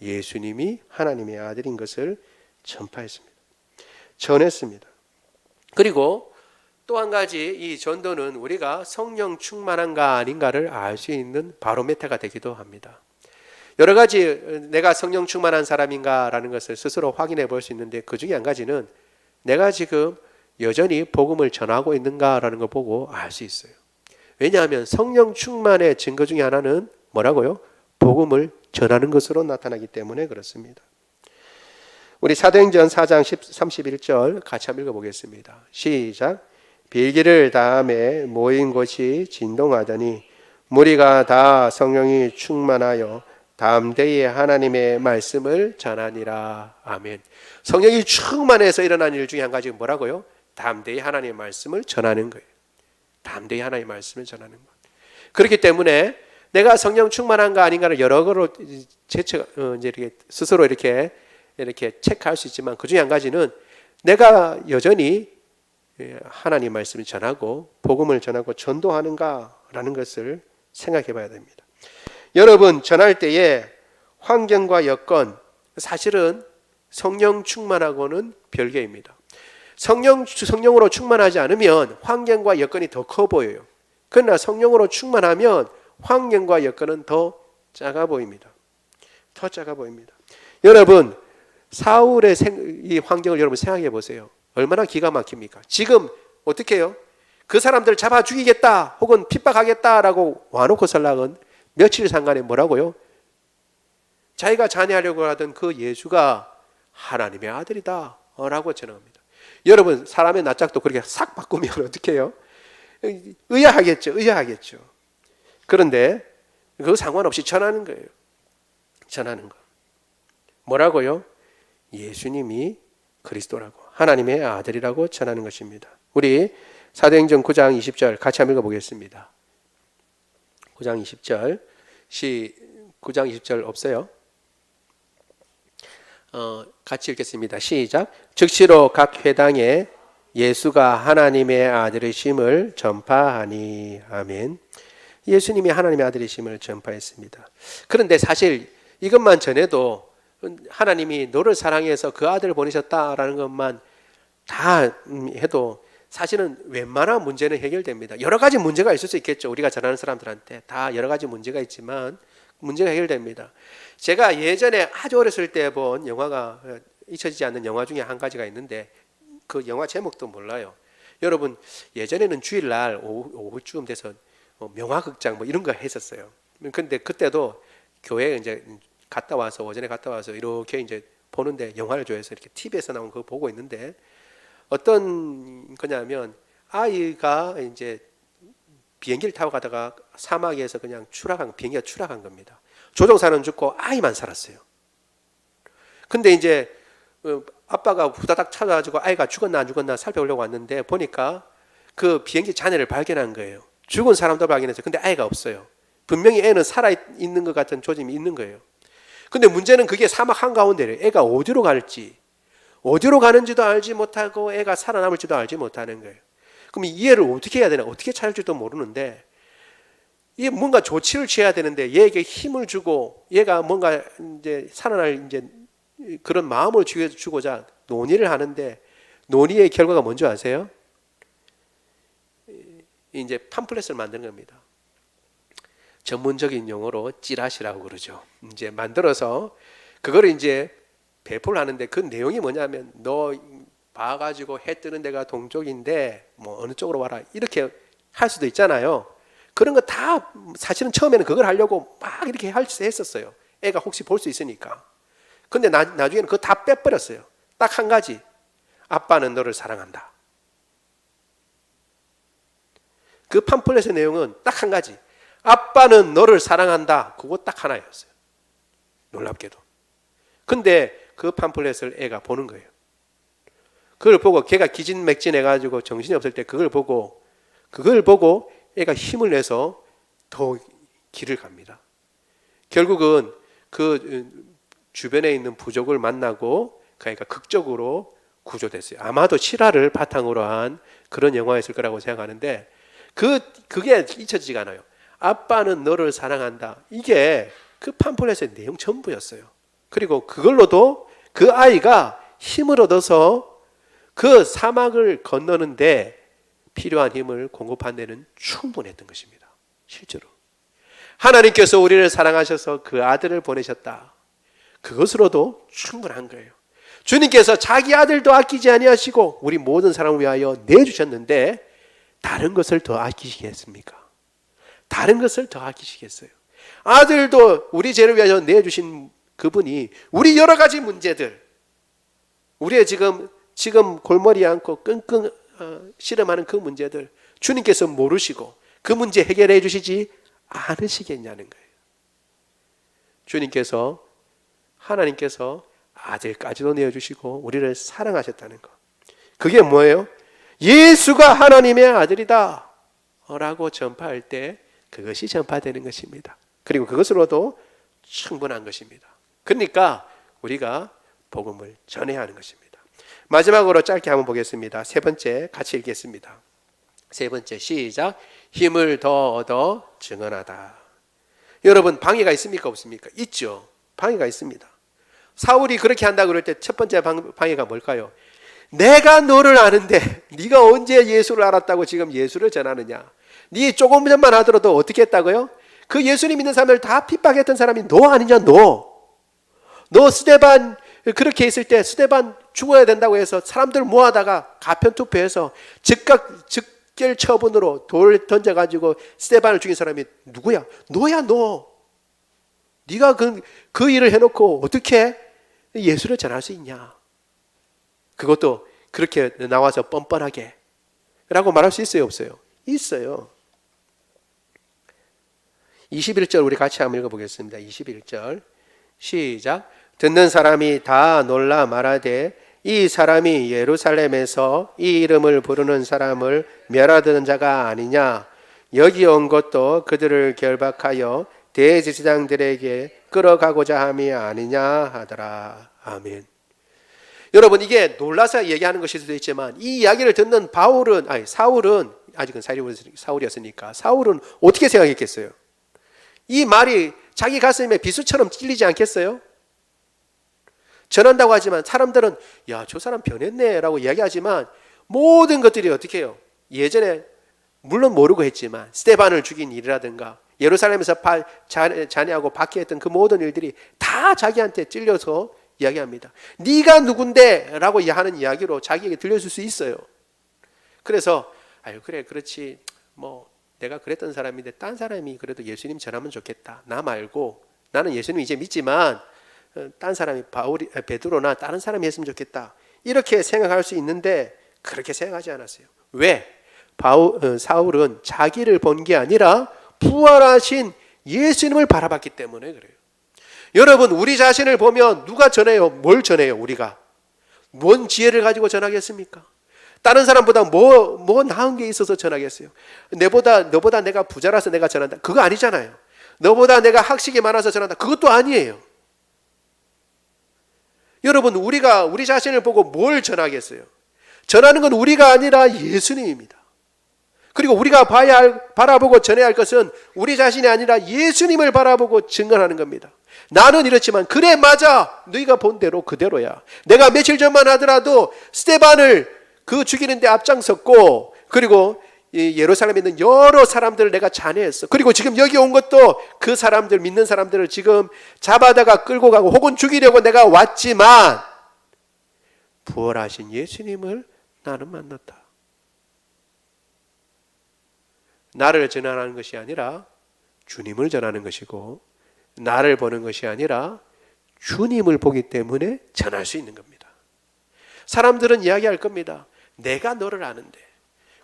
예수님이 하나님의 아들인 것을 전파했습니다. 전했습니다. 그리고 또 한 가지 이 전도는 우리가 성령 충만한가 아닌가를 알 수 있는 바로메터가 되기도 합니다. 여러 가지 내가 성령 충만한 사람인가라는 것을 스스로 확인해 볼 수 있는데 그 중에 한 가지는 내가 지금 여전히 복음을 전하고 있는가라는 걸 보고 알 수 있어요. 왜냐하면 성령 충만의 증거 중에 하나는 뭐라고요? 복음을 전하는 것으로 나타나기 때문에 그렇습니다. 우리 사도행전 4장 31절 같이 한번 읽어보겠습니다. 시작. 빌기를 다음에 모인 곳이 진동하더니 무리가 다 성령이 충만하여 담대히 하나님의 말씀을 전하니라. 아멘. 성령이 충만해서 일어난 일 중에 한 가지가 뭐라고요? 담대히 하나님의 말씀을 전하는 거예요. 담대히 하나님의 말씀을 전하는 것. 그렇기 때문에 내가 성령 충만한가 아닌가를 여러 가지로 이제 이렇게 스스로 이렇게 체크할 수 있지만 그 중에 한 가지는 내가 여전히 하나님 말씀을 전하고 복음을 전하고 전도하는가라는 것을 생각해 봐야 됩니다. 여러분 전할 때에 환경과 여건 사실은 성령 충만하고는 별개입니다. 성령으로 충만하지 않으면 환경과 여건이 더 커 보여요. 그러나 성령으로 충만하면 환경과 여건은 더 작아 보입니다. 더 작아 보입니다. 여러분 사울의 이 환경을 여러분 생각해 보세요. 얼마나 기가 막힙니까? 지금 어떻게 해요? 그 사람들을 잡아 죽이겠다 혹은 핍박하겠다라고 와놓고 설락은 며칠 상간에 뭐라고요? 자기가 잔해하려고 하던 그 예수가 하나님의 아들이다 라고 전합니다. 여러분 사람의 낯짝도 그렇게 싹 바꾸면 어떻게 해요? 의아하겠죠. 그런데 그 상관없이 전하는 거예요. 전하는 거. 뭐라고요? 예수님이 그리스도라고 하나님의 아들이라고 전하는 것입니다. 우리 사도행전 9장 20절 같이 한번 읽어보겠습니다. 9장 20절 9장 20절 없어요? 같이 읽겠습니다. 시작. 즉시로 각 회당에 예수가 하나님의 아들이심을 전파하니. 아멘. 예수님이 하나님의 아들이심을 전파했습니다. 그런데 사실 이것만 전해도 하나님이 너를 사랑해서 그 아들을 보내셨다라는 것만 다 해도 사실은 웬만한 문제는 해결됩니다. 여러 가지 문제가 있을 수 있겠죠. 우리가 전하는 사람들한테 다 여러 가지 문제가 있지만 문제가 해결됩니다. 제가 예전에 아주 어렸을 때 본 영화가 잊혀지지 않는 영화 중에 한 가지가 있는데 그 영화 제목도 몰라요. 여러분 예전에는 주일날 오후쯤 돼서 명화극장 뭐 이런 거 했었어요. 근데 그때도 교회에 이제 갔다 와서 오전에 갔다 와서 이렇게 이제 보는데 영화를 좋아해서 이렇게 TV에서 나온 거 보고 있는데 어떤 거냐면 아이가 이제 비행기를 타고 가다가 사막에서 그냥 비행기가 추락한 겁니다. 조종사는 죽고 아이만 살았어요. 근데 이제 아빠가 후다닥 찾아가지고 아이가 죽었나 안 죽었나 살펴보려고 왔는데 보니까 그 비행기 잔해를 발견한 거예요. 죽은 사람도 발견했어요. 근데 아이가 없어요. 분명히 애는 살아있는 것 같은 조짐이 있는 거예요. 근데 문제는 그게 사막 한가운데래. 애가 어디로 갈지, 어디로 가는지도 알지 못하고 애가 살아남을지도 알지 못하는 거예요. 그럼 이 애를 어떻게 해야 되나, 어떻게 찾을지도 모르는데 이게 뭔가 조치를 취해야 되는데 얘에게 힘을 주고 얘가 뭔가 이제 살아날 이제 그런 마음을 주고자 논의를 하는데 논의의 결과가 뭔지 아세요? 이제 팜플렛을 만드는 겁니다. 전문적인 용어로 찌라시라고 그러죠. 이제 만들어서 그거를 이제 배포를 하는데 그 내용이 뭐냐면 너 봐가지고 해 뜨는 데가 동쪽인데 뭐 어느 쪽으로 와라 이렇게 할 수도 있잖아요. 그런 거 다 사실은 처음에는 그걸 하려고 막 이렇게 했었어요. 애가 혹시 볼 수 있으니까. 근데 나중에는 그거 다 빼버렸어요. 딱 한 가지. 아빠는 너를 사랑한다. 그 팜플렛의 내용은 딱 한 가지. 아빠는 너를 사랑한다. 그거 딱 하나였어요. 놀랍게도. 근데 그 팜플렛을 애가 보는 거예요. 그걸 보고 걔가 기진맥진해가지고 정신이 없을 때 그걸 보고 애가 힘을 내서 더 길을 갑니다. 결국은 그 주변에 있는 부족을 만나고 그러니까 극적으로 구조됐어요. 아마도 실화를 바탕으로 한 그런 영화였을 거라고 생각하는데 그게 잊혀지지가 않아요. 아빠는 너를 사랑한다. 이게 그 팜플렛의 내용 전부였어요. 그리고 그걸로도 그 아이가 힘을 얻어서 그 사막을 건너는데 필요한 힘을 공급한 데는 충분했던 것입니다. 실제로 하나님께서 우리를 사랑하셔서 그 아들을 보내셨다. 그것으로도 충분한 거예요. 주님께서 자기 아들도 아끼지 아니하시고 우리 모든 사람을 위하여 내주셨는데 다른 것을 더 아끼시겠습니까? 다른 것을 더 아끼시겠어요? 아들도 우리 죄를 위하여 내주신 그분이 우리 여러 가지 문제들, 우리의 지금 골머리 않고 끙끙 씨름하는 그 문제들 주님께서 모르시고 그 문제 해결해 주시지 않으시겠냐는 거예요. 하나님께서 아들까지도 내어주시고 우리를 사랑하셨다는 것. 그게 뭐예요? 예수가 하나님의 아들이다 라고 전파할 때 그것이 전파되는 것입니다. 그리고 그것으로도 충분한 것입니다. 그러니까 우리가 복음을 전해야 하는 것입니다. 마지막으로 짧게 한번 보겠습니다. 세 번째 같이 읽겠습니다. 세 번째 시작. 힘을 더 얻어 증언하다. 여러분 방해가 있습니까? 없습니까? 있죠. 방해가 있습니다. 사울이 그렇게 한다고 그럴 때 첫 번째 방해가 뭘까요? 내가 너를 아는데 네가 언제 예수를 알았다고 지금 예수를 전하느냐? 네 조금 전만 하더라도 어떻게 했다고요? 그 예수님 믿는 사람들 다 핍박했던 사람이 너 아니냐? 너 스데반 그렇게 있을 때 스데반 죽어야 된다고 해서 사람들 모아다가 가편투표해서 즉결 처분으로 돌 던져가지고 스데반을 죽인 사람이 누구야? 너야 너. 네가 그 일을 해놓고 어떻게 예수를 전할 수 있냐? 그것도 그렇게 나와서 뻔뻔하게 라고 말할 수 있어요? 없어요? 있어요. 21절 우리 같이 한번 읽어보겠습니다. 21절 시작. 듣는 사람이 다 놀라 말하되 이 사람이 예루살렘에서 이 이름을 부르는 사람을 멸하던 자가 아니냐? 여기 온 것도 그들을 결박하여 대제사장들에게 끌어가고자 함이 아니냐 하더라. 아멘. 여러분 이게 놀라서 얘기하는 것일 수도 있지만 이 이야기를 듣는 사울은 아직은 사울이었으니까 사울은 어떻게 생각했겠어요? 이 말이 자기 가슴에 비수처럼 찔리지 않겠어요? 전한다고 하지만 사람들은 야, 저 사람 변했네 라고 이야기하지만 모든 것들이 어떻게 해요? 예전에 물론 모르고 했지만 스데반을 죽인 일이라든가 예루살렘에서 잔해하고 박해했던 그 모든 일들이 다 자기한테 찔려서 이야기합니다. 네가 누군데? 라고 하는 이야기로 자기에게 들려줄 수 있어요. 그래서 그래 그렇지 뭐 내가 그랬던 사람인데 딴 사람이 그래도 예수님 전하면 좋겠다. 나 말고 나는 예수님 이제 믿지만 딴 사람이 베드로나 다른 사람이 했으면 좋겠다. 이렇게 생각할 수 있는데 그렇게 생각하지 않았어요. 왜? 사울은 자기를 본 게 아니라 부활하신 예수님을 바라봤기 때문에 그래요. 여러분 우리 자신을 보면 누가 전해요? 뭘 전해요? 우리가 뭔 지혜를 가지고 전하겠습니까? 다른 사람보다 뭐 나은 게 있어서 전하겠어요? 너보다 내가 부자라서 내가 전한다. 그거 아니잖아요. 너보다 내가 학식이 많아서 전한다. 그것도 아니에요. 여러분 우리가 우리 자신을 보고 뭘 전하겠어요? 전하는 건 우리가 아니라 예수님입니다. 그리고 우리가 바라보고 전해야 할 것은 우리 자신이 아니라 예수님을 바라보고 증언하는 겁니다. 나는 이렇지만 그래 맞아 너희가 본 대로 그대로야. 내가 며칠 전만 하더라도 스데반을 죽이는데 앞장섰고 그리고 예루살렘에 있는 여러 사람들을 내가 잔해했어. 그리고 지금 여기 온 것도 그 사람들 믿는 사람들을 지금 잡아다가 끌고 가고 혹은 죽이려고 내가 왔지만 부활하신 예수님을 나는 만났다. 나를 전하는 것이 아니라 주님을 전하는 것이고 나를 보는 것이 아니라 주님을 보기 때문에 전할 수 있는 겁니다. 사람들은 이야기할 겁니다. 내가 너를 아는데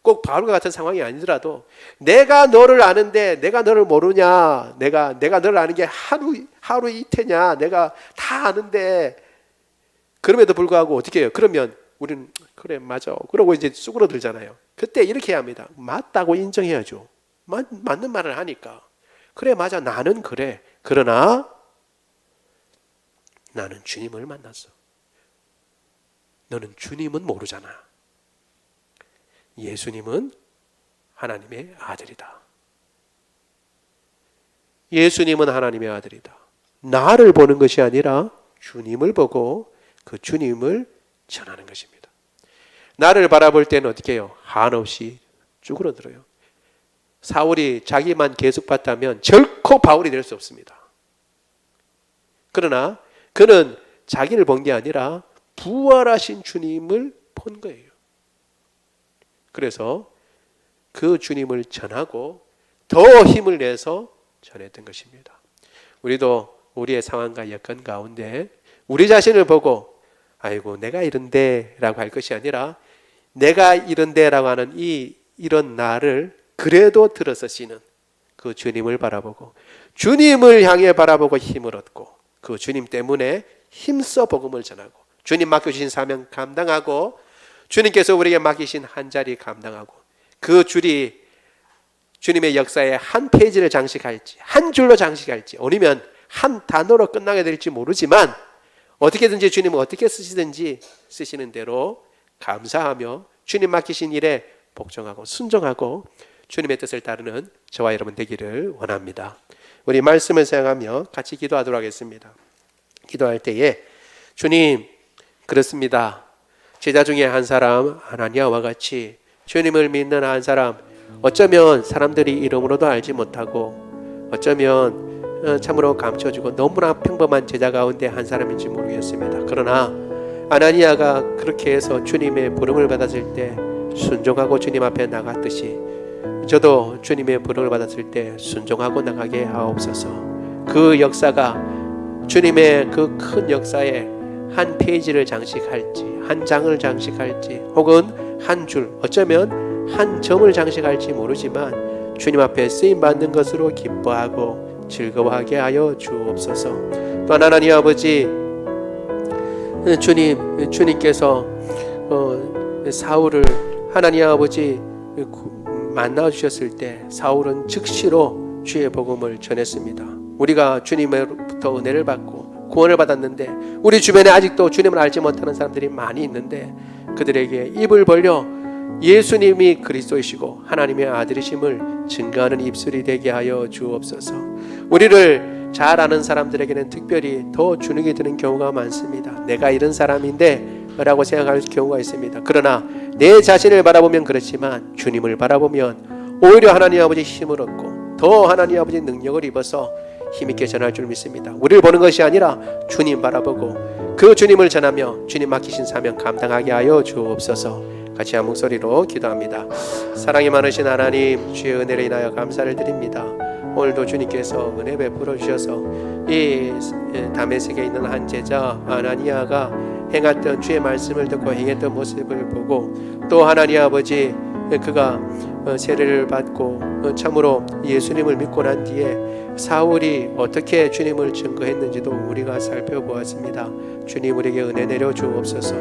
꼭 바울과 같은 상황이 아니더라도 내가 너를 아는데 내가 너를 모르냐? 내가 너를 아는 게 하루 이태냐? 내가 다 아는데 그럼에도 불구하고 어떻게 해요? 그러면 우리는 그래 맞아 그러고 이제 쑥으로들잖아요. 그때 이렇게 해야 합니다. 맞다고 인정해야죠. 맞는 말을 하니까 그래 맞아 나는 그래. 그러나 나는 주님을 만났어. 너는 주님은 모르잖아. 예수님은 하나님의 아들이다. 예수님은 하나님의 아들이다. 나를 보는 것이 아니라 주님을 보고 그 주님을 전하는 것입니다. 나를 바라볼 때는 어떻게 해요? 한없이 쭈그러들어요. 사울이 자기만 계속 봤다면 결코 바울이 될 수 없습니다. 그러나 그는 자기를 본 게 아니라 부활하신 주님을 본 거예요. 그래서 그 주님을 전하고 더 힘을 내서 전했던 것입니다. 우리도 우리의 상황과 여건 가운데 우리 자신을 보고 아이고 내가 이런데 라고 할 것이 아니라 내가 이런데 라고 하는 이런 나를 그래도 들어서시는 그 주님을 바라보고 주님을 향해 바라보고 힘을 얻고 그 주님 때문에 힘써 복음을 전하고 주님 맡겨주신 사명 감당하고 주님께서 우리에게 맡기신 한 자리 감당하고 그 줄이 주님의 역사에 한 페이지를 장식할지 한 줄로 장식할지 아니면 한 단어로 끝나게 될지 모르지만 어떻게든지 주님은 어떻게 쓰시든지 쓰시는 대로 감사하며 주님 맡기신 일에 복종하고 순종하고 주님의 뜻을 따르는 저와 여러분 되기를 원합니다. 우리 말씀을 생각하며 같이 기도하도록 하겠습니다. 기도할 때에 주님 그렇습니다. 제자 중에 한 사람 아나니아와 같이 주님을 믿는 한 사람 어쩌면 사람들이 이름으로도 알지 못하고 어쩌면 참으로 감춰주고 너무나 평범한 제자 가운데 한 사람인지 모르겠습니다. 그러나 아나니아가 그렇게 해서 주님의 부름을 받았을 때 순종하고 주님 앞에 나갔듯이 저도 주님의 부름을 받았을 때 순종하고 나가게 하옵소서. 그 역사가 주님의 그 큰 역사에 한 페이지를 장식할지 한 장을 장식할지 혹은 한 줄 어쩌면 한 점을 장식할지 모르지만 주님 앞에 쓰임받는 것으로 기뻐하고 즐거워하게 하여 주옵소서. 또한 하나님 아버지 주님께서 사울을 하나님 아버지 만나 주셨을 때 사울은 즉시로 주의 복음을 전했습니다. 우리가 주님으로부터 은혜를 받고 구원을 받았는데 우리 주변에 아직도 주님을 알지 못하는 사람들이 많이 있는데 그들에게 입을 벌려 예수님이 그리스도이시고 하나님의 아들이심을 증거하는 입술이 되게 하여 주옵소서. 우리를 잘 아는 사람들에게는 특별히 더 주눅이 드는 경우가 많습니다. 내가 이런 사람인데 라고 생각할 경우가 있습니다. 그러나 내 자신을 바라보면 그렇지만 주님을 바라보면 오히려 하나님 아버지 힘을 얻고 더 하나님 아버지 능력을 입어서 힘있게 전할 줄 믿습니다. 우리를 보는 것이 아니라 주님 바라보고 그 주님을 전하며 주님 맡기신 사명 감당하게 하여 주옵소서. 같이 한 목소리로 기도합니다. 사랑이 많으신 하나님 주의 은혜를 인하여 감사를 드립니다. 오늘도 주님께서 은혜 베풀어 주셔서 이 다메섹에 있는 한 제자 아나니아가 행했던 주의 말씀을 듣고 행했던 모습을 보고 또 하나님 아버지 그가 세례를 받고 참으로 예수님을 믿고 난 뒤에 사울이 어떻게 주님을 증거했는지도 우리가 살펴보았습니다. 주님 우리에게 은혜 내려 주옵소서.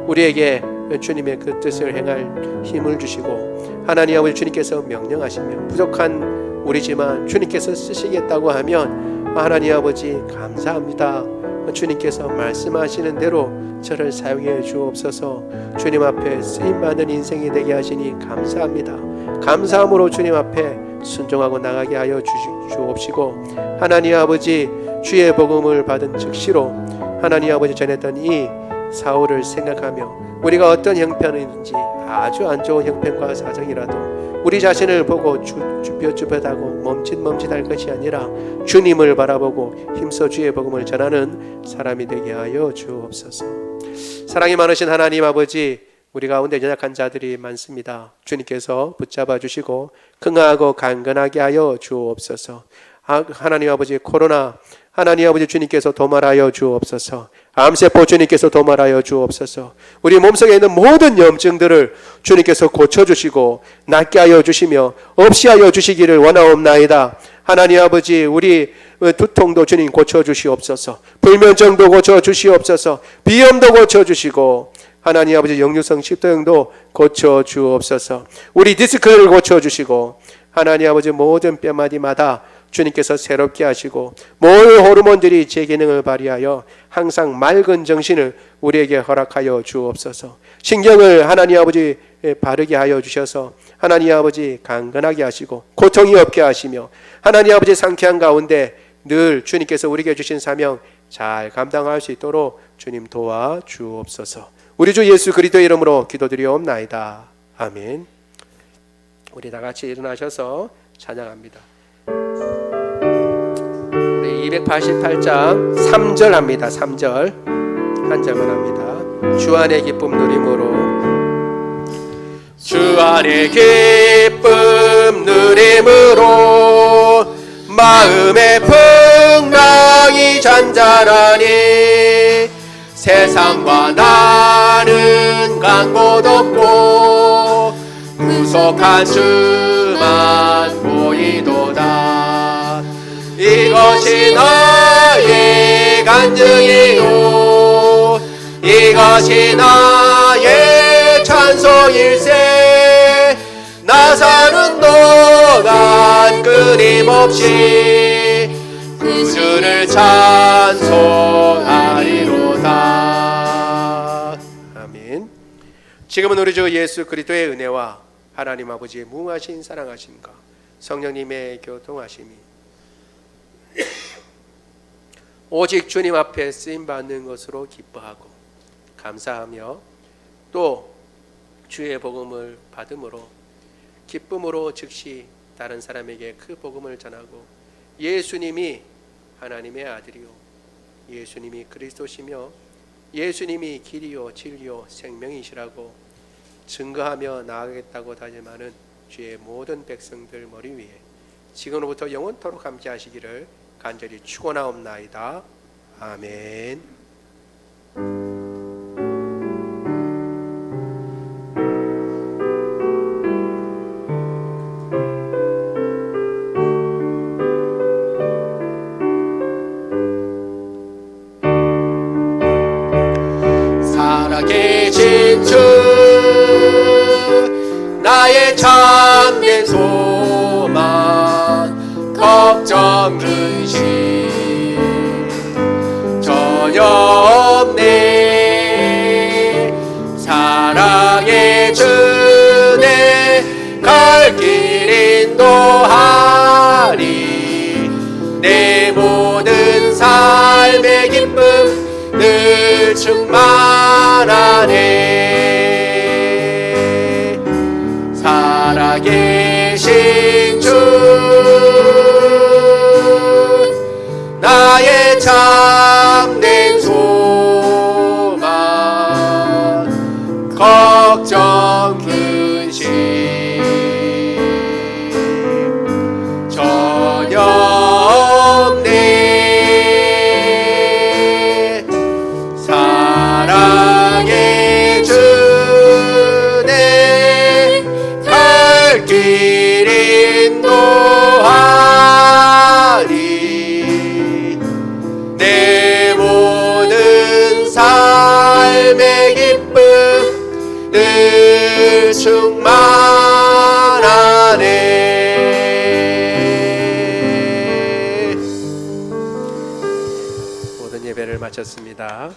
우리에게 주님의 그 뜻을 행할 힘을 주시고 하나님 아버지 주님께서 명령하시면 부족한 우리지만 주님께서 쓰시겠다고 하면 하나님 아버지 감사합니다. 주님께서 말씀하시는 대로 저를 사용해 주옵소서. 주님 앞에 쓰임받는 인생이 되게 하시니 감사합니다. 감사함으로 주님 앞에 순종하고 나가게 하여 주옵시고 하나님 아버지 주의 복음을 받은 즉시로 하나님 아버지 전했던 이 사울을 생각하며 우리가 어떤 형편이든지 아주 안 좋은 형편과 사정이라도 우리 자신을 보고 주뼛주뼛하고 멈칫멈칫할 것이 아니라 주님을 바라보고 힘써 주의 복음을 전하는 사람이 되게 하여 주옵소서. 사랑이 많으신 하나님 아버지 우리 가운데 연약한 자들이 많습니다. 주님께서 붙잡아 주시고 긍하고 강건하게 하여 주옵소서. 하나님 아버지 코로나 하나님 아버지 주님께서 도말하여 주옵소서. 암세포 주님께서 도말하여 주옵소서. 우리 몸속에 있는 모든 염증들을 주님께서 고쳐주시고 낫게 하여 주시며 없이 하여 주시기를 원하옵나이다. 하나님 아버지 우리 두통도 주님 고쳐주시옵소서. 불면증도 고쳐주시옵소서. 비염도 고쳐주시고 하나님 아버지 역류성 식도염도 고쳐주옵소서. 우리 디스크를 고쳐주시고 하나님 아버지 모든 뼈마디마다 주님께서 새롭게 하시고 모든 호르몬들이 제 기능을 발휘하여 항상 맑은 정신을 우리에게 허락하여 주옵소서. 신경을 하나님 아버지 바르게 하여 주셔서 하나님 아버지 강건하게 하시고 고통이 없게 하시며 하나님 아버지 상쾌한 가운데 늘 주님께서 우리에게 주신 사명 잘 감당할 수 있도록 주님 도와 주옵소서. 우리 주 예수 그리스도의 이름으로 기도드리옵나이다. 아멘. 우리 다 같이 일어나셔서 찬양합니다. 우리 288장 3절 합니다. 3절 한 절만 합니다. 주 안의 기쁨 누림으로, 주 안의 기쁨 누림으로 마음의 풍랑이 잔잔하니 세상과 나는 간 곳 없고 구속한 주만 보이도다. 이것이 나의 간증이요, 이것이 나의 찬송일세. 나 사는 동안 끊임없이 그 주를 찬송하리로다. 아멘. 지금은 우리 주 예수 그리스도의 은혜와 하나님 아버지의 무궁하신 사랑하심과 성령님의 교통하심이 오직 주님 앞에 쓰임받는 것으로 기뻐하고 감사하며 또 주의 복음을 받음으로 기쁨으로 즉시 다른 사람에게 그 복음을 전하고 예수님이 하나님의 아들이요, 예수님이 그리스도시며 예수님이 길이요 진리요 생명이시라고 증거하며 나아가겠다고 다짐하는 주의 모든 백성들 머리 위에 지금부터 영원토록 함께 하시기를 간절히 축원하옵나이다. 아멘. 살아계신 주 나의 참된 소망 걱정 근심 전혀 없네. 사랑의 주내 갈 길 인도하리. 내 모든 삶의 기쁨 늘 충만하네. 살아계신 주 나의 참된 소망 걱정 근심 전혀 없네. 사랑의 주내 갈 길 인도하리. 내 모든 삶의 기쁨 늘 충만하네. 모든 예배를 마쳤습니다.